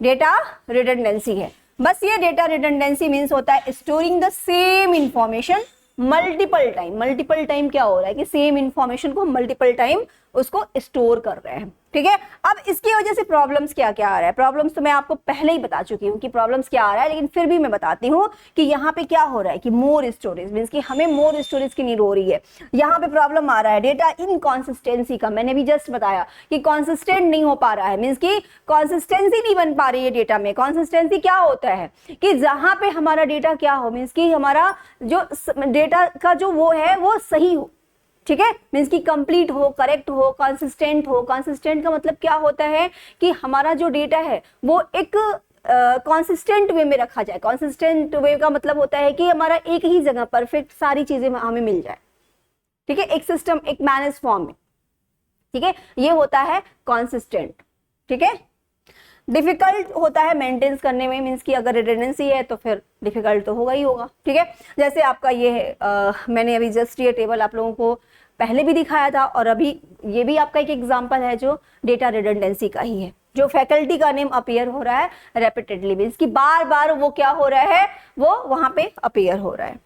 डेटा रिडंडेंसी है, बस ये डेटा रिडंडेंसी मीन्स होता है storing the same information multiple time. Multiple time क्या हो रहा है कि सेम इंफॉर्मेशन को मल्टीपल टाइम उसको स्टोर कर रहे हैं। ठीक है, अब इसकी वजह से प्रॉब्लम्स क्या क्या आ रहा है। प्रॉब्लम्स तो मैं आपको पहले ही बता चुकी हूँ कि प्रॉब्लम्स क्या आ रहा है, लेकिन फिर भी मैं बताती हूँ कि यहाँ पे क्या हो रहा है कि मोर स्टोरेज मीन्स कि हमें मोर स्टोरेज की नीड हो रही है। यहाँ पे प्रॉब्लम आ रहा है डेटा इनकॉन्सिस्टेंसी का। मैंने भी जस्ट बताया कि कॉन्सिस्टेंट नहीं हो पा रहा है, मीन्स की कॉन्सिस्टेंसी नहीं बन पा रही है डेटा में। कॉन्सिस्टेंसी क्या होता है कि जहां पे हमारा डेटा क्या हो, मीन्स की हमारा जो डेटा का जो वो है वो सही हो। ठीक है, मीन्स की कंप्लीट हो, करेक्ट हो, कंसिस्टेंट हो। कंसिस्टेंट का मतलब क्या होता है कि हमारा जो डेटा है वो एक कॉन्सिस्टेंट वे में रखा जाए। कॉन्सिस्टेंट वे का मतलब होता है कि हमारा एक ही जगह परफेक्ट सारी चीजें हमें मिल जाए, ठीक है, एक सिस्टम, एक मैनेज फॉर्म में, ठीक है, ये होता है कॉन्सिस्टेंट, ठीक है। डिफिकल्ट होता है मेंटेन करने में, मीन्स कि अगर रिडंडेंसी है तो फिर डिफिकल्ट तो होगा ही होगा, ठीक है। जैसे आपका ये है, मैंने अभी जस्ट ये टेबल आप लोगों को पहले भी दिखाया था और अभी ये भी आपका एक एग्जांपल है जो डेटा रिडंडेंसी का ही है, जो फैकल्टी का नेम अपीयर हो रहा है रेपिटेडली, मीन्स कि बार बार वो क्या हो रहा है, वो वहां पे अपीयर हो रहा है,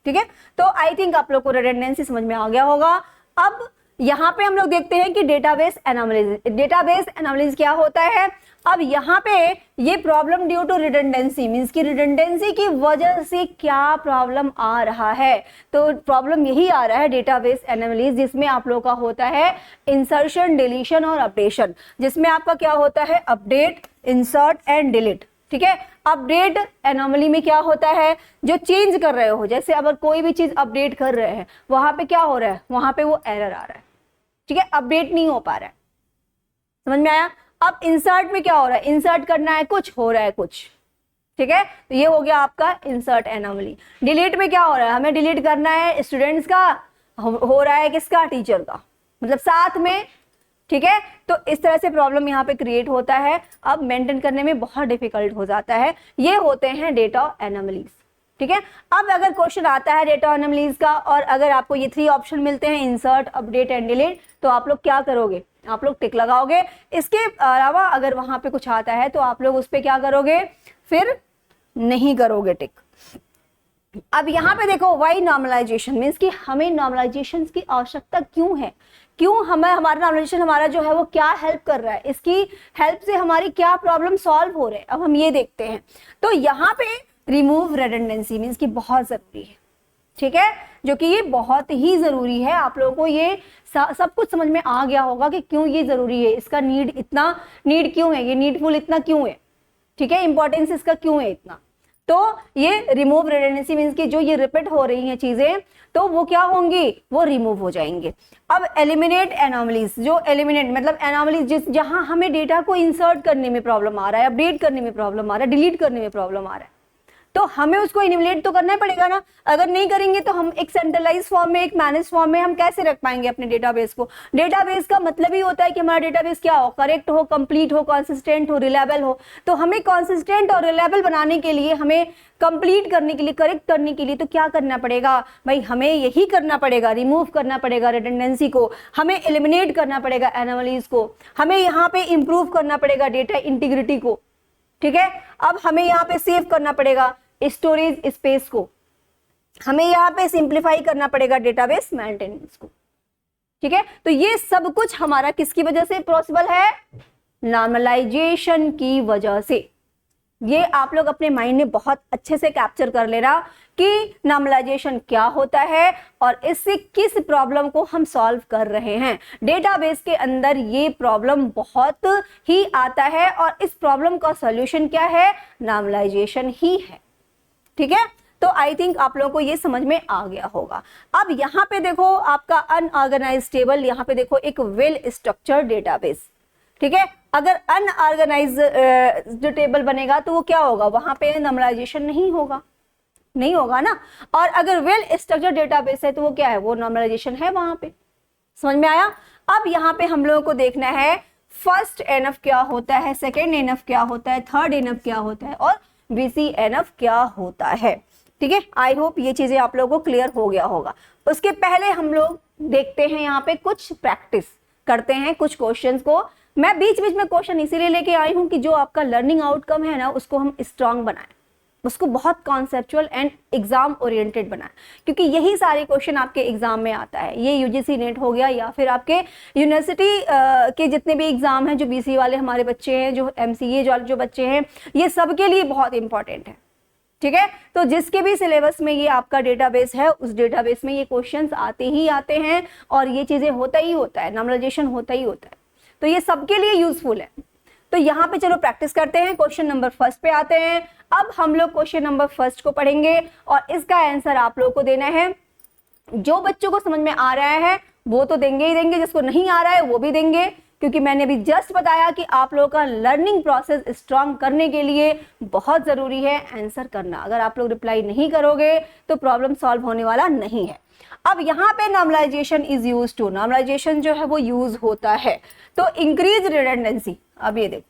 ठीक है। तो आई थिंक आप लोग को रिडंडेंसी समझ में आ गया होगा। अब यहाँ पे हम लोग देखते हैं कि डेटाबेस एनोमलीज। डेटाबेस एनोमलीज क्या होता है? अब यहाँ पे ये problem due to redundancy, means कि रिडंडेंसी की वजह से क्या प्रॉब्लम आ रहा है, तो प्रॉब्लम यही आ रहा है डेटाबेस एनोमलीज, जिसमें आप लोग का होता है इंसर्शन, डिलीशन और अपडेशन, जिसमें आपका क्या होता है अपडेट, इंसर्ट एंड डिलीट, ठीक है। अपडेट एनोमली में क्या होता है, जो चेंज कर रहे हो, जैसे अगर कोई भी चीज अपडेट कर रहे हैं वहां पे क्या हो रहा है, वहां पे वो एरर आ रहा है, ठीक है, अपडेट नहीं हो पा रहा है, समझ में आया। अब इंसर्ट में क्या हो रहा है, इंसर्ट करना है कुछ, हो रहा है कुछ, ठीक है, तो ये हो गया आपका इंसर्ट एनोमली। डिलीट में क्या हो रहा है, हमें डिलीट करना है स्टूडेंट्स का, हो रहा है किसका, टीचर का, मतलब साथ में, ठीक है। तो इस तरह से प्रॉब्लम यहाँ पे क्रिएट होता है, अब मेंटेन करने में बहुत डिफिकल्ट हो जाता है। ये होते हैं डेटा एनोमलीज, ठीक है। अब अगर क्वेश्चन आता है डेटा एनोमलीज का और अगर आपको ये 3 ऑप्शन मिलते हैं, इंसर्ट, अपडेट एंड डिलीट, तो आप लोग क्या करोगे, आप लोग टिक लगाओगे। इसके अलावा अगर वहां पे कुछ आता है तो आप लोग उस पर क्या करोगे, फिर नहीं करोगे टिक। अब यहाँ पे देखो, वाई नॉर्मलाइजेशन, मीन्स कि हमें नॉर्मलाइजेशन की आवश्यकता क्यों है, क्यों हमें, हमारा नॉर्मलाइजेशन हमारा जो है वो क्या हेल्प कर रहा है, इसकी हेल्प से हमारी क्या प्रॉब्लम सॉल्व हो रहे हैं, अब हम ये देखते हैं। तो यहाँ पे रिमूव रिडंडेंसी मीन्स कि बहुत जरूरी है, ठीक है, जो कि ये बहुत ही जरूरी है। आप लोगों को ये सब कुछ समझ में आ गया होगा कि क्यों ये जरूरी है, इसका नीड इतना, नीड क्यों है, ये नीडफुल इतना क्यों है, ठीक है, इंपॉर्टेंस इसका क्यों है इतना। तो ये रिमूव रिडंडेंसी मीन्स कि जो ये रिपीट हो रही हैं चीजें, तो वो क्या होंगी, वो रिमूव हो जाएंगे। अब एलिमिनेट एनोमलीज, जो एलिमिनेट मतलब एनोमलीज जिस जहां हमें डेटा को इंसर्ट करने में प्रॉब्लम आ रहा है, अपडेट करने में प्रॉब्लम आ रहा है, डिलीट करने में प्रॉब्लम आ रहा है, तो हमें उसको एलिमिनेट तो करना पड़ेगा ना। अगर नहीं करेंगे तो हम एक सेंट्रलाइज फॉर्म में, एक मैनेज फॉर्म में हम कैसे रख पाएंगे अपने डेटाबेस को। डेटाबेस का मतलब ही होता है कि हमारा डेटाबेस क्या हो, करेक्ट हो, कंप्लीट हो, कंसिस्टेंट हो, रिलायबल हो। तो हमें कंसिस्टेंट और रिलायबल बनाने के लिए, हमें कंप्लीट करने के लिए, करेक्ट करने के लिए तो क्या करना पड़ेगा भाई, हमें यही करना पड़ेगा, रिमूव करना पड़ेगा रिडंडेंसी को, हमें एलिमिनेट करना पड़ेगा एनोमलीज को, हमें यहाँ पे इंप्रूव करना पड़ेगा डेटा इंटीग्रिटी को, ठीक है। अब हमें यहाँ पे सेव करना पड़ेगा स्टोरेज स्पेस को, हमें यहाँ पे सिंप्लीफाई करना पड़ेगा डेटाबेस मेंटेनेंस को, ठीक है। तो ये सब कुछ हमारा किसकी वजह से पॉसिबल है, नॉर्मलाइजेशन की वजह से। ये आप लोग अपने माइंड में बहुत अच्छे से कैप्चर कर लेना कि नॉर्मलाइजेशन क्या होता है और इससे किस प्रॉब्लम को हम सॉल्व कर रहे हैं। डेटाबेस के अंदर ये प्रॉब्लम बहुत ही आता है और इस प्रॉब्लम का सॉल्यूशन क्या है, नॉर्मलाइजेशन ही है, ठीक है। तो आई थिंक आप लोगों को ये समझ में आ गया होगा। अब यहाँ पे देखो आपका अनऑर्गेनाइज टेबल, यहाँ पे देखो एक वेल स्ट्रक्चर्ड डेटाबेस, ठीक है। अगर अनऑर्गेनाइज जो टेबल बनेगा तो वो क्या होगा, वहां पे नॉर्मलाइजेशन नहीं होगा, नहीं होगा ना। और अगर वेल स्ट्रक्चर्ड डेटाबेस है तो वो क्या है, वो नॉर्मलाइजेशन है वहां पे, समझ में आया। अब यहाँ पे हम लोगों को देखना है फर्स्ट एनएफ क्या होता है, सेकेंड एनएफ क्या होता है, थर्ड एनएफ क्या होता है और बीसीएनएफ क्या होता है, ठीक है। आई होप ये चीजें आप लोगों को क्लियर हो गया होगा। उसके पहले हम लोग देखते हैं यहाँ पे कुछ प्रैक्टिस करते हैं, कुछ क्वेश्चंस को। मैं बीच बीच में क्वेश्चन इसीलिए लेके आई हूँ कि जो आपका लर्निंग आउटकम है ना, उसको हम स्ट्रांग बनाएं, उसको बहुत कॉन्सेप्चुअल एंड एग्जाम ओरिएंटेड बनाएं, क्योंकि यही सारे क्वेश्चन आपके एग्जाम में आता है। ये यूजीसी नेट हो गया या फिर आपके यूनिवर्सिटी के जितने भी एग्जाम हैं, जो बीसी वाले हमारे बच्चे हैं, जो एमसीए जो बच्चे हैं, ये सबके लिए बहुत इंपॉर्टेंट है, ठीक है। तो जिसके भी सिलेबस में ये आपका डेटाबेस है, उस डेटाबेस में ये क्वेश्चंस आते ही आते हैं और ये चीजें होता ही होता है, नॉर्मलाइजेशन होता ही होता है, तो ये सबके लिए यूजफुल है। तो यहाँ पे चलो प्रैक्टिस करते हैं, क्वेश्चन नंबर फर्स्ट पे आते हैं। अब हम लोग क्वेश्चन नंबर फर्स्ट को पढ़ेंगे और इसका आंसर आप लोगों को देना है। जो बच्चों को समझ में आ रहा है वो तो देंगे ही देंगे, जिसको नहीं आ रहा है वो भी देंगे, क्योंकि मैंने अभी जस्ट बताया कि आप लोगों का लर्निंग प्रोसेस स्ट्रांग करने के लिए बहुत ज़रूरी है आंसर करना। अगर आप लोग रिप्लाई नहीं करोगे तो प्रॉब्लम सॉल्व होने वाला नहीं है। अब यहाँ पे normalisation is use to, normalisation जो है वो यूज होता है तो इंक्रीज रिडंडेंसी। अब ये देखो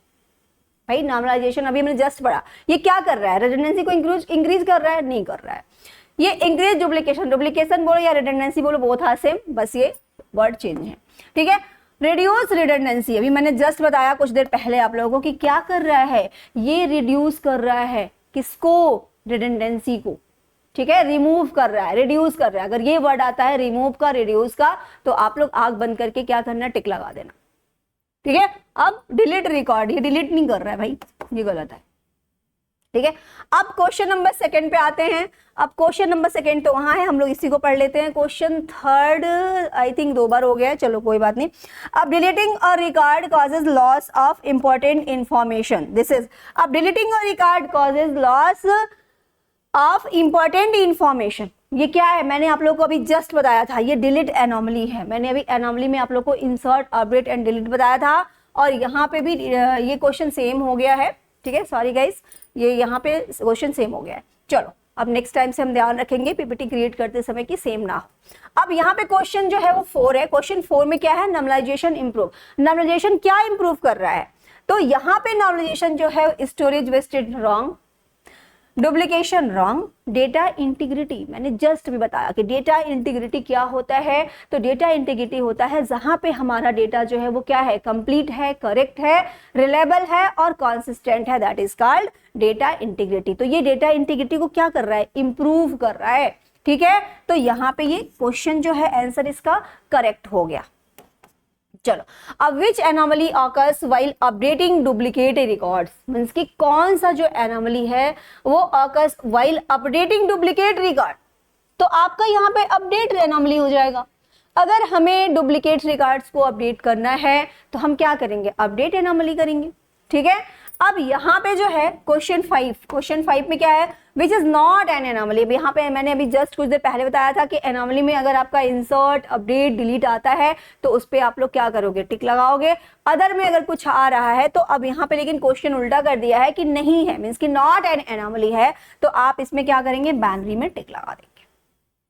भाई, नॉर्मलाइजेशन अभी मैंने जस्ट पढ़ा, ये क्या कर रहा है, रिडंडेंसी को इंक्रीज कर रहा है, नहीं कर रहा है। ये इंक्रीज डुप्लीकेशन, डुप्लीकेशन बोलो या रिडंडेंसी बोलो, बोथ आर सेम, बस ये वर्ड चेंज है, ठीक है। रिड्यूस रिडंडेंसी, अभी मैंने जस्ट बताया कुछ देर पहले आप लोगों को कि क्या कर रहा है, ये रिड्यूस कर रहा है किसको, रिडंडेंसी को, ठीक है, रिमूव कर रहा है, रिड्यूस कर रहा है। अगर ये वर्ड आता है रिमूव का, रिड्यूस का, तो आप लोग आंख बंद करके क्या करना, टिक लगा देना, ठीक है। अब डिलीट रिकॉर्ड, ये डिलीट नहीं कर रहा है भाई, ये गलत है, ठीक है। अब क्वेश्चन नंबर सेकंड पे आते हैं। अब क्वेश्चन नंबर सेकंड तो वहां है, हम लोग इसी को पढ़ लेते हैं। क्वेश्चन थर्ड आई थिंक 2 बार हो गया है, चलो कोई बात नहीं। अब deleting a record causes loss of important information, this is, अब deleting a record causes loss of important information, ये क्या है, मैंने आप लोगों को अभी जस्ट बताया था, ये डिलीट एनोमली है। मैंने अभी एनोमली में आप लोग को इंसर्ट, अपडेट एंड डिलीट बताया था, और यहाँ पे भी ये क्वेश्चन सेम हो गया है, ठीक है। सॉरी गाइस, ये यहाँ पे क्वेश्चन सेम हो गया है। चलो अब नेक्स्ट टाइम से हम ध्यान रखेंगे पीपीटी क्रिएट करते समय कि सेम ना हो। अब यहाँ पे क्वेश्चन जो है वो 4 है। क्वेश्चन 4 में क्या है, नॉर्मलाइजेशन इंप्रूव। नॉर्मलाइजेशन क्या इंप्रूव कर रहा है, तो यहाँ पे नॉर्मलाइजेशन जो है storage wastage wrong, duplication wrong, data integrity, मैंने जस्ट भी बताया कि डेटा इंटीग्रिटी क्या होता है, तो डेटा इंटीग्रिटी होता है जहां पे हमारा डेटा जो है वो क्या है, कंप्लीट है, करेक्ट है, रिलायबल है और कंसिस्टेंट है, that is called data integrity. तो ये डेटा इंटीग्रिटी को क्या कर रहा है, इंप्रूव कर रहा है, ठीक है। तो यहाँ पे ये क्वेश्चन जो है आंसर इसका करेक्ट हो गया। चलो अब which anomaly occurs while updating duplicate records, means कि कौन सा जो एनोमली है वो occurs while updating duplicate record, तो आपका यहाँ पे अपडेट एनोमली हो जाएगा। अगर हमें डुप्लीकेट रिकॉर्ड्स को अपडेट करना है तो हम क्या करेंगे, अपडेट एनोमली करेंगे, ठीक है। अब यहाँ पे जो है क्वेश्चन 5 में क्या है, which is not an anomaly. यहाँ पे मैंने अभी जस्ट कुछ देर पहले बताया था कि एनोमली में अगर आपका इंसर्ट, अपडेट, डिलीट आता है तो उस पर आप लोग क्या करोगे, टिक लगाओगे। अदर में अगर कुछ आ रहा है तो अब यहाँ पे लेकिन क्वेश्चन उल्टा कर दिया है कि नहीं है, मीन्स कि नॉट एन एनोमली है, तो आप इसमें क्या करेंगे, बाइनरी में टिक लगा देंगे,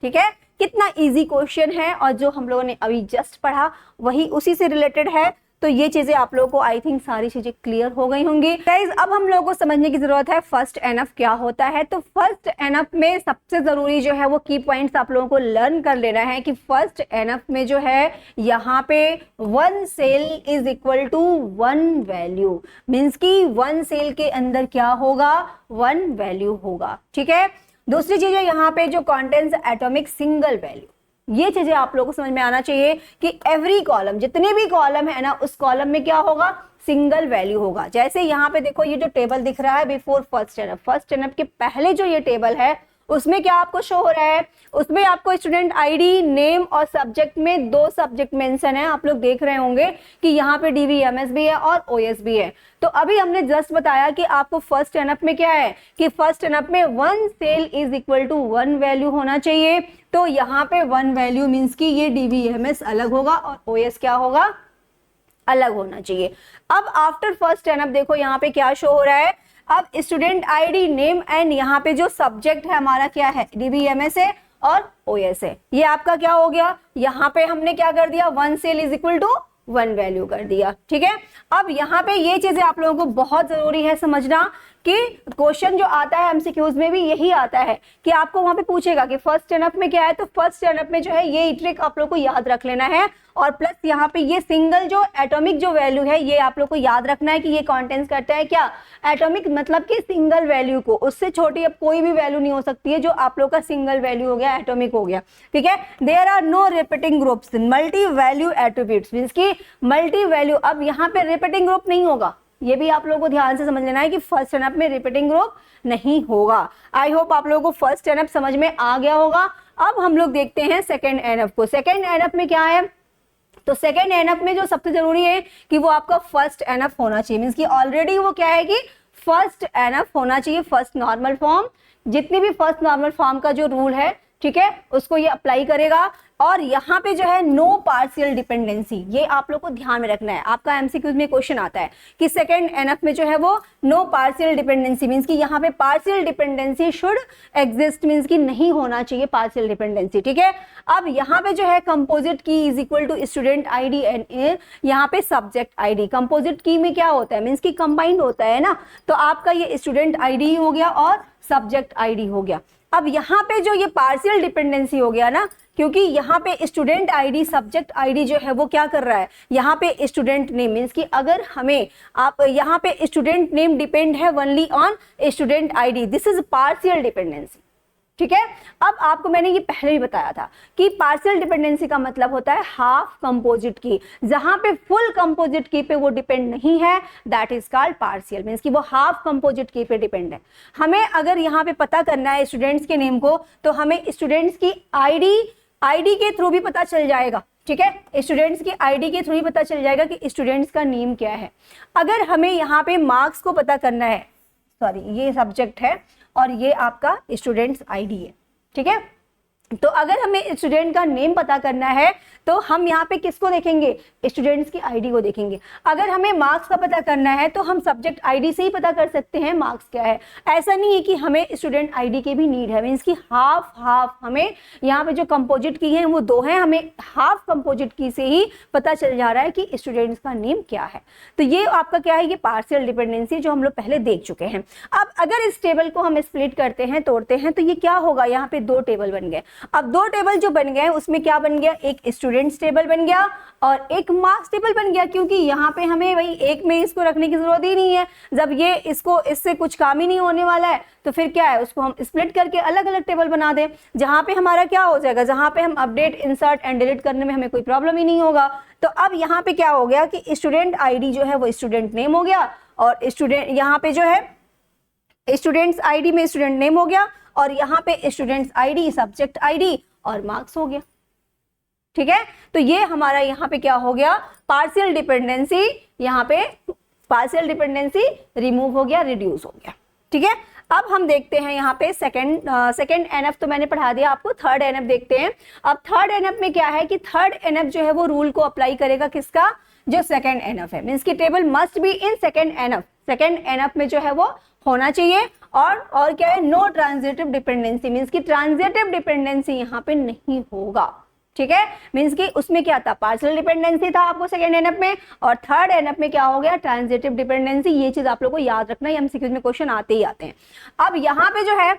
ठीक है। कितना इजी क्वेश्चन है, और जो हम लोगों ने अभी जस्ट पढ़ा वही उसी से रिलेटेड है। तो ये चीजें आप लोगों को आई थिंक सारी चीजें क्लियर हो गई होंगी। गाइस अब हम लोगों को समझने की जरूरत है फर्स्ट एनएफ क्या होता है। तो फर्स्ट एनएफ में सबसे जरूरी जो है वो की पॉइंट्स आप लोगों को लर्न कर लेना है कि फर्स्ट एनएफ में जो है यहाँ पे 1 cell is equal to 1 value, means कि 1 सेल के अंदर क्या होगा, 1 वैल्यू होगा, ठीक है। दूसरी चीज है यहाँ पे जो कॉन्टेंट्स एटॉमिक सिंगल वैल्यू, ये चीजें आप लोगों को समझ में आना चाहिए कि एवरी कॉलम, जितने भी कॉलम है ना, उस कॉलम में क्या होगा, सिंगल वैल्यू होगा। जैसे यहाँ पे देखो ये जो टेबल दिख रहा है बिफोर फर्स्ट एनएफ के पहले जो ये टेबल है उसमें क्या आपको शो हो रहा है, उसमें आपको स्टूडेंट आईडी, नेम और सब्जेक्ट में 2 सब्जेक्ट मेंशन है। आप लोग देख रहे होंगे कि यहाँ पे डीवीएमएस भी है और ओएस भी है। तो अभी हमने जस्ट बताया कि आपको फर्स्ट एनएफ में क्या है कि फर्स्ट एनएफ में 1 cell is equal to 1 value होना चाहिए। तो यहाँ पे 1 वैल्यू मीन्स की ये डीवीएमएस अलग होगा और ओएस क्या होगा, अलग होना चाहिए। अब आफ्टर फर्स्ट एनएफ देखो यहाँ पे क्या शो हो रहा है, अब स्टूडेंट आईडी, नेम एंड यहाँ पे जो सब्जेक्ट है हमारा क्या है, डीबीएमएस है और ओएस है। ये आपका क्या हो गया, यहाँ पे हमने क्या कर दिया, 1 cell is equal to 1 value कर दिया, ठीक है। अब यहाँ पे ये चीजें आप लोगों को बहुत जरूरी है समझना कि क्वेश्चन जो आता है एमसीक्यूज में भी यही आता है कि आपको वहां पे पूछेगा कि फर्स्ट एनएफ में क्या है, तो फर्स्ट एनएफ में जो है ये ट्रिक आप लोग को याद रख लेना है। और प्लस यहाँ पे ये सिंगल जो एटॉमिक जो वैल्यू है ये आप लोग को याद रखना है कि ये कॉन्टेंट्स करता है क्या, एटॉमिक, मतलब कि सिंगल वैल्यू को, उससे छोटी अब कोई भी वैल्यू नहीं हो सकती है जो आप लोग का सिंगल वैल्यू हो गया, एटॉमिक हो गया, ठीक है। There are no repeating groups in multi value attributes, means की मल्टी वैल्यू, अब यहाँ पे रिपीटिंग ग्रुप नहीं होगा, ये भी आप लोगों को ध्यान से समझ लेना है कि फर्स्ट एनएफ में रिपीटिंग ग्रुप नहीं होगा। आई होप आप लोगों को फर्स्ट एनएफ समझ में आ गया होगा। अब हम लोग देखते हैं सेकंड एनएफ को। सेकंड एनएफ में क्या है, तो सेकंड एनएफ में जो सबसे जरूरी है कि वो आपका फर्स्ट एनएफ होना चाहिए, मींस कि ऑलरेडी वो क्या है कि फर्स्ट एनएफ होना चाहिए, फर्स्ट नॉर्मल फॉर्म। जितनी भी फर्स्ट नॉर्मल फॉर्म का जो रूल है ठीक है, उसको ये अप्लाई करेगा। और यहाँ पे जो है नो पार्शियल डिपेंडेंसी, ये आप लोग को ध्यान में रखना है। आपका एमसीक्यूज में क्वेश्चन आता है कि सेकंड एनएफ में जो है वो नो पार्शियल डिपेंडेंसी, मींस कि यहाँ पे partial dependency should exist, means कि नहीं होना चाहिए पार्शियल डिपेंडेंसी। ठीक है, अब यहाँ पे जो है composite key is equal to student ID and यहाँ पे सब्जेक्ट आईडी। कंपोजिट की में क्या होता है, मींस कि कंबाइंड होता है ना, तो आपका ये स्टूडेंट आईडी हो गया और सब्जेक्ट आईडी हो गया। अब यहाँ पे जो ये पार्शियल डिपेंडेंसी हो गया ना, क्योंकि यहाँ पे स्टूडेंट आईडी सब्जेक्ट आईडी जो है वो क्या कर रहा है, यहाँ पे स्टूडेंट नेम, मींस कि अगर हमें आप यहाँ पे स्टूडेंट नेम डिपेंड है only on student ID, this is partial dependency. ठीक है, अब आपको मैंने ये पहले ही बताया था कि पार्शियल डिपेंडेंसी का मतलब होता है हाफ कंपोजिट की, जहां पे फुल कंपोजिट की पे वो डिपेंड नहीं है, that is called partial, means कि वो हाफ कंपोजिट की पे डिपेंड है। हमें अगर यहाँ पे पता करना है स्टूडेंट्स के नेम को, तो हमें स्टूडेंट्स की आईडी के थ्रू भी पता चल जाएगा। ठीक है, स्टूडेंट्स की आईडी के थ्रू ही पता चल जाएगा कि स्टूडेंट्स का नेम क्या है। अगर हमें यहाँ पे मार्क्स को पता करना है, सॉरी ये सब्जेक्ट है और ये आपका स्टूडेंट्स आईडी है। ठीक है, तो अगर हमें स्टूडेंट का नेम पता करना है तो हम यहाँ पे किसको देखेंगे, स्टूडेंट्स की आईडी को देखेंगे। अगर हमें मार्क्स का पता करना है तो हम सब्जेक्ट आईडी से ही पता कर सकते हैं मार्क्स क्या है। ऐसा नहीं है कि हमें स्टूडेंट आईडी की भी नीड है, मीन्स की हाफ हाफ, हमें यहाँ पे जो कंपोजिट की है वो दो है, हमें हाफ कंपोजिट की से ही पता चल जा रहा है कि स्टूडेंट्स का नेम क्या है। तो ये आपका क्या है, ये पार्शियल डिपेंडेंसी जो हम लोग पहले देख चुके हैं। अब अगर इस टेबल को हम स्प्लिट करते हैं, तोड़ते हैं, तो ये क्या होगा, यहाँ पे दो टेबल बन गए। अब दो टेबल जो बन गए उसमें क्या बन गया, एक स्टूडेंट्स टेबल बन गया और एक मार्क्स टेबल बन गया, क्योंकि यहाँ पे हमें वही एक में इसको रखने की जरूरत ही नहीं है। जब ये इसको इससे कुछ काम ही नहीं होने वाला है तो फिर क्या है, उसको हम स्प्लिट करके अलग अलग टेबल बना दें, जहां पे हमारा क्या हो जाएगा, जहां पे हम अपडेट इंसर्ट एंड डिलीट करने में हमें कोई प्रॉब्लम ही नहीं होगा। तो अब यहाँ पे क्या हो गया कि स्टूडेंट आईडी जो है वो स्टूडेंट नेम हो गया और स्टूडेंट यहाँ पे जो है स्टूडेंट्स आईडी में स्टूडेंट नेम हो गया और यहाँ पे स्टूडेंट्स आईडी सब्जेक्ट आईडी और मार्क्स हो गया। ठीक है, तो ये हमारा यहाँ पे क्या हो गया, पार्शियल डिपेंडेंसी, यहाँ पे पार्शियल डिपेंडेंसी रिमूव हो गया, रिड्यूस हो गया। ठीक है, अब हम देखते हैं यहाँ पे सेकंड एनएफ तो मैंने पढ़ा दिया आपको, थर्ड एनएफ देखते हैं। अब थर्ड एनएफ में क्या है कि थर्ड एनएफ जो है वो रूल को अप्लाई करेगा, किसका, जो सेकंड एनएफ है, मींस की table must be in second NF. Second NF में जो है वो होना चाहिए और क्या है, नो ट्रांजिटिव डिपेंडेंसी, मींस की ट्रांजिटिव डिपेंडेंसी यहाँ पे नहीं होगा। ठीक है, मींस कि उसमें क्या था, पार्शियल डिपेंडेंसी था आपको सेकंड एनएफ में, और थर्ड एनएफ में क्या हो गया, ट्रांजिटिव डिपेंडेंसी। ये चीज आप लोगों को याद रखना है, एमसीक्यूज में क्वेश्चन आते ही आते हैं। अब यहाँ पे जो है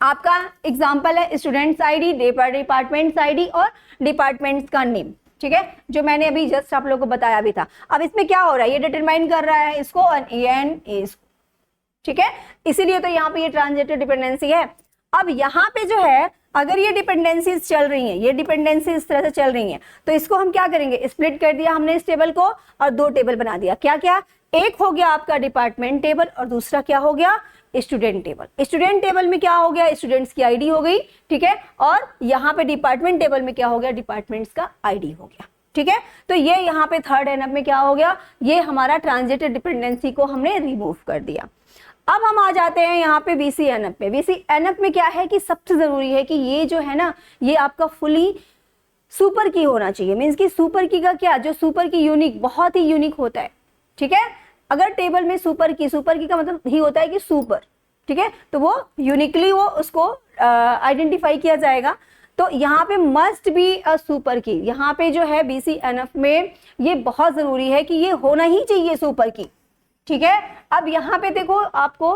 आपका एग्जाम्पल है स्टूडेंट्स आईडी, डिपार्टमेंट्स आईडी और डिपार्टमेंट्स का नेम। ठीक है, जो मैंने अभी जस्ट आप लोगों को बताया भी था। अब इसमें क्या हो रहा है, ये डिटरमाइन कर रहा है इसको और एन इसको। ठीक है, इसीलिए तो यहाँ पे ये ट्रांजिटिव डिपेंडेंसी है। अब यहाँ पे जो है अगर ये डिपेंडेंसीज चल रही हैं, ये डिपेंडेंसी इस तरह से चल रही हैं, तो इसको हम क्या करेंगे, स्प्लिट कर दिया हमने इस टेबल को और दो टेबल बना दिया। क्या क्या, एक हो गया आपका डिपार्टमेंट टेबल और दूसरा क्या हो गया, स्टूडेंट टेबल। स्टूडेंट टेबल में क्या हो गया, स्टूडेंट्स की आईडी हो गई। ठीक है, और यहाँ पे डिपार्टमेंट टेबल में क्या हो गया, डिपार्टमेंट्स का आईडी हो गया। ठीक है, तो ये यहाँ पे थर्ड एनएफ में क्या हो गया, ये हमारा ट्रांजिटिव डिपेंडेंसी को हमने रिमूव कर दिया। अब हम आ जाते हैं यहाँ पे वीसी एनएफ पे। वीसी एनएफ में क्या है कि सबसे जरूरी है कि ये जो है ना, ये आपका फुली सुपर की होना चाहिए। मींस कि सुपर की का क्या, जो सुपर की यूनिक, बहुत ही यूनिक होता है। ठीक है, अगर टेबल में सुपर की का मतलब ही होता है कि सुपर, ठीक है, तो वो यूनिकली वो उसको आइडेंटिफाई किया जाएगा। तो यहाँ पे मस्ट बी अ सुपर की, यहाँ पे जो है बीसी एनएफ में ये बहुत जरूरी है कि ये होना ही चाहिए सुपर की। ठीक है, अब यहाँ पे देखो आपको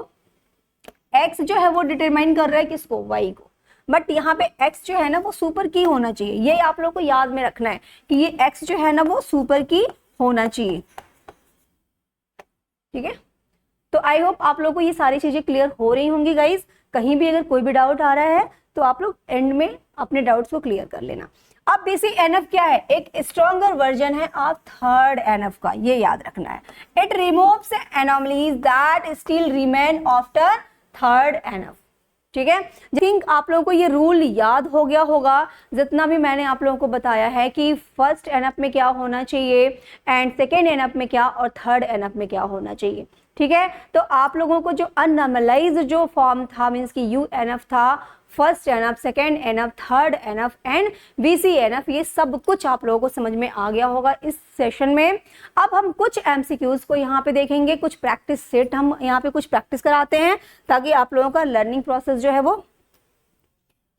x जो है वो डिटरमाइन कर रहा है किसको, y को, बट यहाँ पे x जो है ना वो सुपर की होना चाहिए। ये आप लोग को याद में रखना है कि ये x जो है ना वो सुपर की होना चाहिए। ठीक है, तो आई होप आप लोग को ये सारी चीजें क्लियर हो रही होंगी गाइज। कहीं भी अगर कोई भी डाउट आ रहा है तो आप लोग एंड में अपने डाउट्स को क्लियर कर लेना। अब बीसी एनएफ क्या है, एक स्ट्रॉन्गर वर्जन है ऑफ थर्ड एनएफ का, ये याद रखना है। It removes anomalies that still remain after third NF. ठीक है, थिंक आप लोगों को ये रूल याद हो गया होगा, जितना भी मैंने आप लोगों को बताया है कि फर्स्ट एनएफ में क्या होना चाहिए एंड सेकेंड एनएफ में क्या और थर्ड एनएफ में क्या होना चाहिए। ठीक है, तो आप लोगों को जो अननॉर्मलाइज्ड जो फॉर्म था, मींस की यूएनएफ था, first NF, second NF, third NF and VC NF, ये सब कुछ आप लोगों को समझ में आ गया होगा इस सेशन में। अब हम कुछ एमसीक्यूज को यहाँ पे देखेंगे, कुछ प्रैक्टिस सेट हम यहाँ पे कुछ प्रैक्टिस कराते हैं ताकि आप लोगों का लर्निंग प्रोसेस जो है वो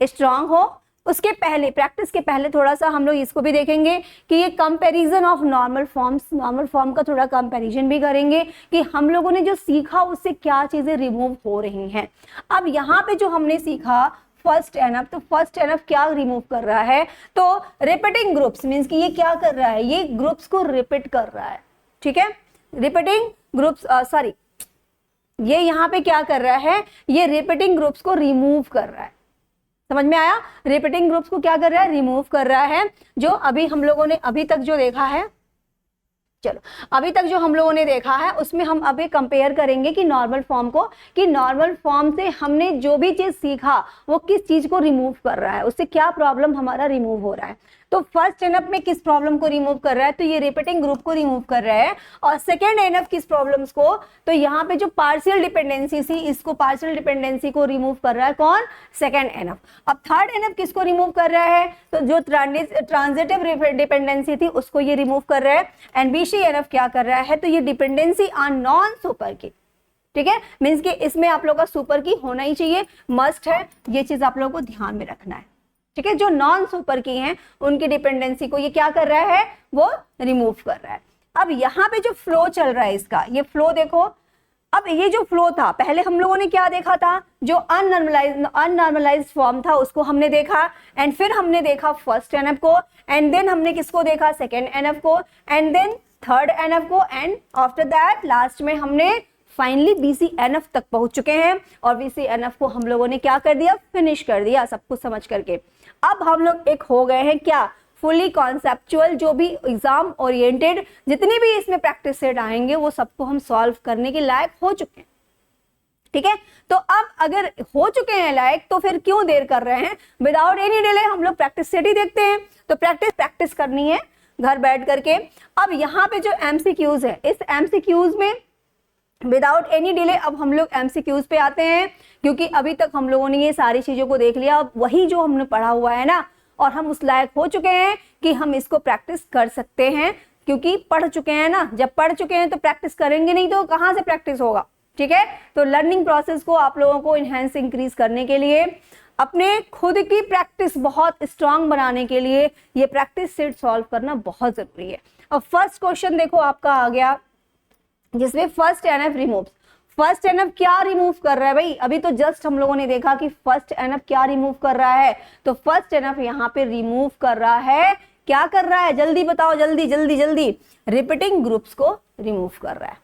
स्ट्रांग हो। उसके पहले, प्रैक्टिस के पहले थोड़ा सा हम लोग इसको भी देखेंगे कि ये comparison of normal forms, normal form का थोड़ा कंपैरिजन भी करेंगे कि हम लोगों ने जो सीखा उससे क्या चीजें रिमूव हो रही हैं। अब यहाँ पे जो हमने सीखा फर्स्ट एनएफ, तो फर्स्ट एनएफ क्या रिमूव कर रहा है, तो रिपीटिंग ग्रुप्स, मींस कि ये क्या कर रहा है, ये ग्रुप्स को रिपीट कर रहा है, ठीक है, रिपीटिंग ग्रुप्स, सॉरी, ये यहाँ पे क्या कर रहा है, ये रिपीटिंग ग्रुप्स को रिमूव कर रहा है। समझ में आया, रिपीटिंग ग्रुप्स को क्या कर रहा है, रिमूव कर रहा है। जो अभी हम लोगों ने अभी तक जो देखा है, चलो अभी तक जो हम लोगों ने देखा है उसमें हम अभी कंपेयर करेंगे कि नॉर्मल फॉर्म को, कि नॉर्मल फॉर्म से हमने जो भी चीज सीखा वो किस चीज को रिमूव कर रहा है, उससे क्या प्रॉब्लम हमारा रिमूव हो रहा है। तो फर्स्ट एनएफ में किस प्रॉब्लम को रिमूव कर रहा है, तो ये रिपीटिंग ग्रुप को रिमूव कर रहा है। और सेकेंड एनएफ किस प्रॉब्लम्स को, तो यहाँ पे जो पार्शियल डिपेंडेंसी थी, इसको पार्शियल डिपेंडेंसी को रिमूव कर रहा है कौन, सेकेंड एनएफ। अब थर्ड एनएफ किसको रिमूव कर रहा है, तो जो ट्रांजिटिव डिपेंडेंसी थी उसको ये रिमूव कर रहा है। एंड बीसी एनएफ क्या कर रहा है, तो ये डिपेंडेंसी ऑन नॉन सुपर की, ठीक है, मीन्स कि इसमें आप लोग का सुपर की होना ही चाहिए, मस्ट है, ये चीज आप लोगों को ध्यान में रखना है, ठीक है। जो नॉन सुपर की हैं उनकी डिपेंडेंसी को ये क्या कर रहा है, वो रिमूव कर रहा है। अब यहाँ पे जो फ्लो चल रहा है इसका, ये फ्लो देखो, अब ये जो फ्लो था पहले हम लोगों ने क्या देखा था, जो अननॉर्मलाइज्ड फॉर्म था उसको हमने देखा, एंड फिर हमने देखा फर्स्ट एनएफ को, एंड देन हमने किसको देखा, सेकेंड एनएफ को, एंड देन थर्ड एनएफ को, एंड आफ्टर दैट लास्ट में हमने फाइनली BCNF तक पहुंच चुके हैं। और BCNF को हम लोगों ने क्या कर दिया, फिनिश कर दिया सब कुछ समझ करके। अब हम लोग एक हो गए हैं क्या, फुली कॉन्सेप्चुअल, जो भी एग्जाम ओरिएंटेड जितने भी इसमें प्रैक्टिस सेट आएंगे वो सबको हम सॉल्व करने के लायक हो चुके हैं, ठीक है। तो अब अगर हो चुके हैं लायक तो फिर क्यों देर कर रहे हैं, विदाउट एनी डिले हम लोग प्रैक्टिस सेट ही देखते हैं। तो प्रैक्टिस करनी है घर बैठ करके। अब यहाँ पे जो MCQs है, इस MCQs में विदाउट एनी डिले अब हम लोग MCQs पे आते हैं, क्योंकि अभी तक हम लोगों ने ये सारी चीजों को देख लिया। अब वही जो हमने पढ़ा हुआ है ना, और हम उस लायक हो चुके हैं कि हम इसको प्रैक्टिस कर सकते हैं, क्योंकि पढ़ चुके हैं ना। जब पढ़ चुके हैं तो प्रैक्टिस करेंगे नहीं तो कहाँ से प्रैक्टिस होगा, ठीक है। तो लर्निंग प्रोसेस को आप लोगों को इनहेंस इंक्रीज करने के लिए, अपने खुद की प्रैक्टिस बहुत स्ट्रांग बनाने के लिए ये प्रैक्टिस सेट सॉल्व करना बहुत जरूरी है। अब फर्स्ट क्वेश्चन देखो आपका आ गया, जिसमें first NF removes. First NF क्या रिमूव कर रहा है भाई, अभी तो जस्ट हम लोगों ने देखा कि फर्स्ट एनएफ क्या रिमूव कर रहा है। तो फर्स्ट एनएफ यहाँ पे रिमूव कर रहा है, क्या कर रहा है, जल्दी बताओ, जल्दी जल्दी जल्दी, रिपीटिंग ग्रुप्स को रिमूव कर रहा है,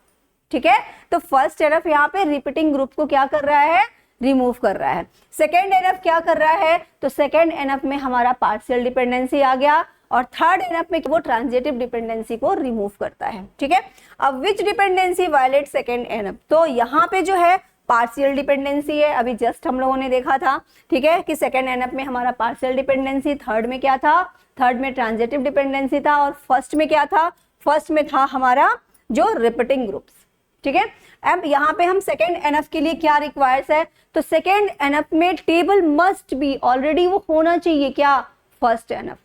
ठीक है। तो फर्स्ट एनएफ यहाँ पे रिपीटिंग ग्रुप्स को क्या कर रहा है, रिमूव कर रहा है। सेकेंड एनएफ क्या कर रहा है, तो सेकेंड एनएफ में हमारा पार्शियल डिपेंडेंसी आ गया, और थर्ड एनएफ में वो ट्रांजिटिव डिपेंडेंसी को रिमूव करता है, ठीक है। अब विच डिपेंडेंसी वायलेट सेकेंड एनएफ, तो यहाँ पे जो है पार्शियल डिपेंडेंसी है, अभी जस्ट हम लोगों ने देखा था, ठीक है, कि सेकेंड एनएफ में हमारा पार्शियल डिपेंडेंसी, थर्ड में क्या था, थर्ड में ट्रांजिटिव डिपेंडेंसी था, और फर्स्ट में क्या था, फर्स्ट में था हमारा जो रिपीटिंग ग्रुप्स, ठीक है। अब यहाँ पे हम सेकेंड एनएफ के लिए क्या रिक्वायर्स है, तो सेकेंड एनएफ में टेबल मस्ट बी, ऑलरेडी वो होना चाहिए क्या, फर्स्ट एनएफ,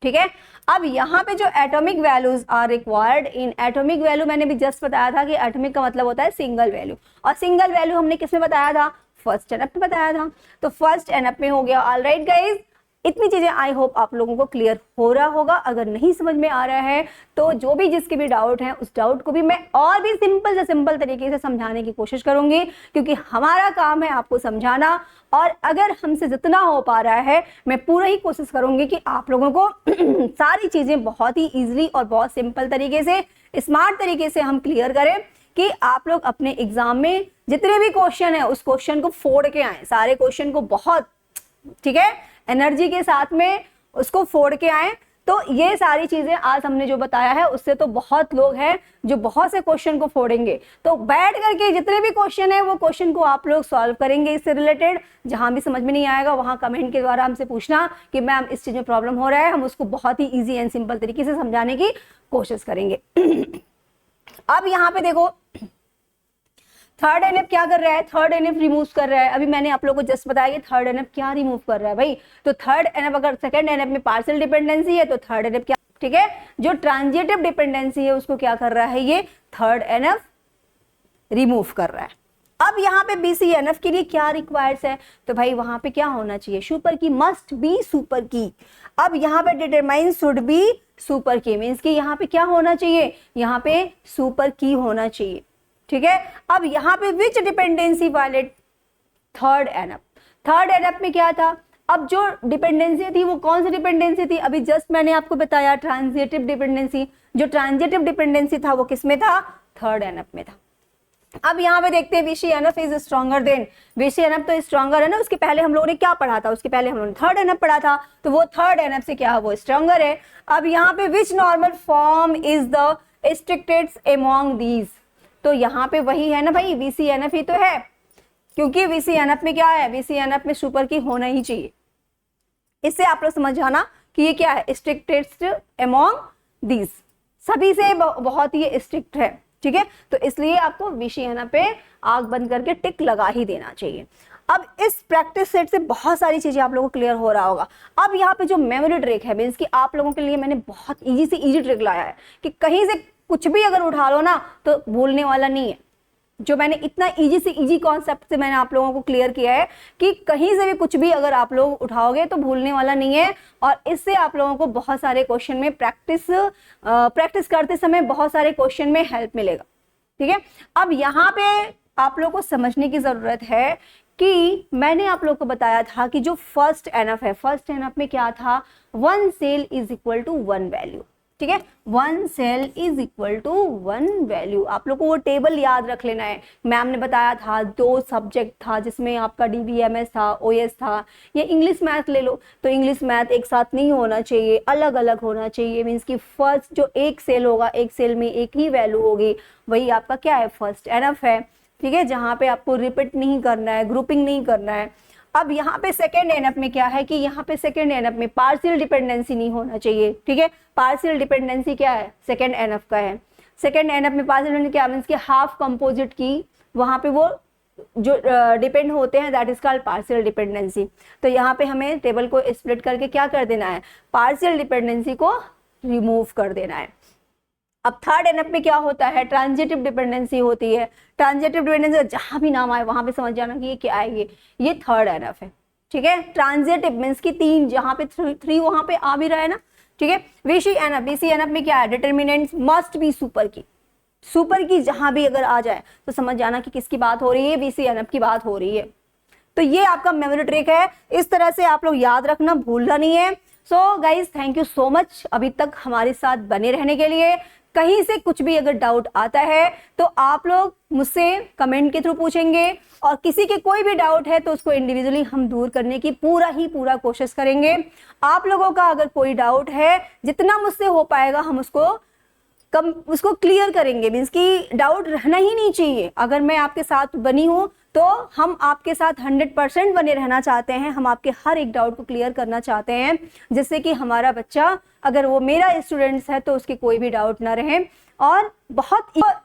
ठीक है। अब यहाँ पे जो atomic values are required in, atomic value मैंने भी जस्ट बताया था कि एटॉमिक का मतलब होता है सिंगल वैल्यू, और सिंगल वैल्यू हमने किसमें बताया था, फर्स्ट एनएफ में बताया था। तो फर्स्ट एनएफ में हो गया। ऑलराइट गाइज, इतनी चीजें आई होप आप लोगों को क्लियर हो रहा होगा। अगर नहीं समझ में आ रहा है तो जो भी जिसके भी डाउट है उस डाउट को भी मैं और भी सिंपल से सिंपल तरीके से समझाने की कोशिश करूंगी, क्योंकि हमारा काम है आपको समझाना, और अगर हमसे जितना हो पा रहा है मैं पूरा ही कोशिश करूंगी कि आप लोगों को सारी चीजें बहुत ही ईजिली और बहुत सिंपल तरीके से, स्मार्ट तरीके से हम क्लियर करें, कि आप लोग अपने एग्जाम में जितने भी क्वेश्चन है उस क्वेश्चन को फोड़ के आए, सारे क्वेश्चन को बहुत, ठीक है, एनर्जी के साथ में उसको फोड़ के आए। तो ये सारी चीजें आज हमने जो बताया है उससे तो बहुत लोग हैं जो बहुत से क्वेश्चन को फोड़ेंगे। तो बैठ करके जितने भी क्वेश्चन है वो क्वेश्चन को आप लोग सॉल्व करेंगे इससे रिलेटेड। जहां भी समझ में नहीं आएगा वहां कमेंट के द्वारा हमसे पूछना कि मैम इस चीज में प्रॉब्लम हो रहा है, हम उसको बहुत ही ईजी एंड सिंपल तरीके से समझाने की कोशिश करेंगे। अब यहाँ पे देखो थर्ड एनएफ क्या कर रहा है, थर्ड एनएफ रिमूव कर रहा है। अभी मैंने आप लोगों को जस्ट बताया कि थर्ड एनएफ क्या रिमूव कर रहा है भाई, तो थर्ड एनएफ अगर सेकंड एनएफ में पार्शियल डिपेंडेंसी है तो थर्ड एनएफ क्या, ठीक है, जो ट्रांजिटिव डिपेंडेंसी है उसको क्या कर रहा है, ये थर्ड एनएफ रिमूव कर रहा है। अब यहाँ पे BCNF के लिए क्या रिक्वायर्स है, तो भाई वहां पे क्या होना चाहिए, सुपर की, मस्ट बी सुपर की। अब यहाँ पे डिटरमाइन शुड बी सुपर की, मीन्स कि यहाँ पे क्या होना चाहिए, यहाँ पे सुपर की होना चाहिए, ठीक है। अब यहाँ पे which dependency violate third NF, third NF में क्या था, अब जो डिपेंडेंसी थी वो कौन सी डिपेंडेंसी थी, अभी जस्ट मैंने आपको बताया ट्रांजिटिव डिपेंडेंसी। जो ट्रांजिटिव डिपेंडेंसी था वो किसमें था, थर्ड एनएफ में था। अब यहाँ पे देखते हैं BCNF is stronger than, BCNF तो स्ट्रॉन्गर है ना, उसके पहले हम लोगों ने क्या पढ़ा था, उसके पहले हम लोगों ने थर्ड एनएफ पढ़ा था, तो वो थर्ड एनएफ से क्या है, वो स्ट्रॉन्गर है। अब यहाँ पे विच normal form is the strictest among these, तो यहाँ पे वही है ना भाई, BCNF ही तो है, क्योंकि BCNF में क्या है, BCNF में सुपर की होना ही चाहिए। इससे आप लोग समझ जाना कि ये क्या है, स्ट्रिक्टेस्ट अमॉन्ग दीज, सभी से बहुत ही स्ट्रिक्ट है, ठीक है। तो इसलिए आपको BCNF पे आग बंद करके टिक लगा ही देना चाहिए। अब इस प्रैक्टिस सेट से बहुत सारी चीजें आप लोगों को क्लियर हो रहा होगा। अब यहाँ पे जो मेमोरी ट्रिक है, मीन्स कि आप लोगों के लिए मैंने बहुत इजी से इजी ट्रिक लाया है कि कहीं से कुछ भी अगर उठा लो ना तो भूलने वाला नहीं है। जो मैंने इतना इजी से इजी कॉन्सेप्ट से मैंने आप लोगों को क्लियर किया है कि कहीं से भी कुछ भी अगर आप लोग उठाओगे तो भूलने वाला नहीं है, और इससे आप लोगों को बहुत सारे क्वेश्चन में प्रैक्टिस करते समय बहुत सारे क्वेश्चन में हेल्प मिलेगा, ठीक है। अब यहाँ पे आप लोग को समझने की जरूरत है कि मैंने आप लोग को बताया था कि जो फर्स्ट एनएफ है, फर्स्ट एनएफ में क्या था, 1 cell is equal to 1 value, ठीक है, 1 cell is equal to 1 value. आप लोग को वो टेबल याद रख लेना है। मैम ने बताया था 2 सब्जेक्ट था जिसमें आपका DBMS था, OS था, ये इंग्लिश मैथ ले लो, तो इंग्लिश मैथ एक साथ नहीं होना चाहिए, अलग अलग होना चाहिए। मीन्स कि फर्स्ट जो एक सेल होगा, एक सेल में एक ही वैल्यू होगी, वही आपका क्या है, फर्स्ट एनएफ है, ठीक है, जहाँ पे आपको रिपीट नहीं करना है, ग्रुपिंग नहीं करना है। अब यहाँ पे सेकेंड एनएफ में क्या है कि यहाँ पे सेकेंड एनएफ में पार्शियल डिपेंडेंसी नहीं होना चाहिए, ठीक है। पार्शियल डिपेंडेंसी क्या है, सेकेंड एनएफ का है। सेकेंड एनएफ में पार्शियल डिपेंडेंसी क्या मीन्स कि हाफ कंपोजिट की वहाँ पे वो जो डिपेंड होते हैं, that is called partial dependency. तो यहाँ पे हमें टेबल को स्प्लिट करके क्या कर देना है, पार्शियल डिपेंडेंसी को रिमूव कर देना है। अब थर्ड एनएफ में क्या होता है, ट्रांजिटिव डिपेंडेंसी होती है। ट्रांजिटिव डिपेंडेंसी जहां भी नाम आए वहां पे समझ जाना कि ये क्या है, ये थर्ड एनएफ है, ठीक है। ट्रांजिटिव मीन्स की 3, जहां पे 3 वहां पे आ भी रहा है ना, ठीक है। BCNF में क्या है, डिटर्मिनेंट मस्ट बी सुपर की, सुपर की जहां भी अगर आ जाए तो समझ जाना कि किसकी बात हो रही है, BCNF की बात हो रही है। तो ये आपका मेमोरी ट्रिक है, इस तरह से आप लोग याद रखना, भूलना नहीं है। So guys thank you so much अभी तक हमारे साथ बने रहने के लिए। कहीं से कुछ भी अगर डाउट आता है तो आप लोग मुझसे कमेंट के थ्रू पूछेंगे, और किसी के कोई भी डाउट है तो उसको इंडिविजुअली हम दूर करने की पूरा कोशिश करेंगे। आप लोगों का अगर कोई डाउट है, जितना मुझसे हो पाएगा हम उसको क्लियर करेंगे। मीन्स कि डाउट रहना ही नहीं चाहिए। अगर मैं आपके साथ बनी हूँ तो हम आपके साथ 100% बने रहना चाहते हैं, हम आपके हर एक डाउट को क्लियर करना चाहते हैं, जिससे कि हमारा बच्चा अगर वो मेरा स्टूडेंट्स है तो उसके कोई भी डाउट ना रहे। और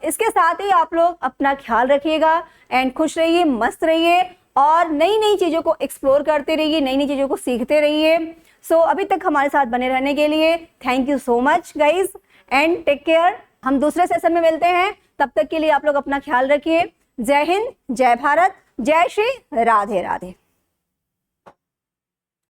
इसके साथ ही आप लोग अपना ख्याल रखिएगा एंड खुश रहिए, मस्त रहिए, और नई नई चीज़ों को एक्सप्लोर करते रहिए, नई नई चीज़ों को सीखते रहिए। सो अभी तक हमारे साथ बने रहने के लिए thank you so much guys, and take care. हम दूसरे सेशन में मिलते हैं, तब तक के लिए आप लोग अपना ख्याल रखिए। जय हिंद, जय भारत, जय श्री राधे राधे।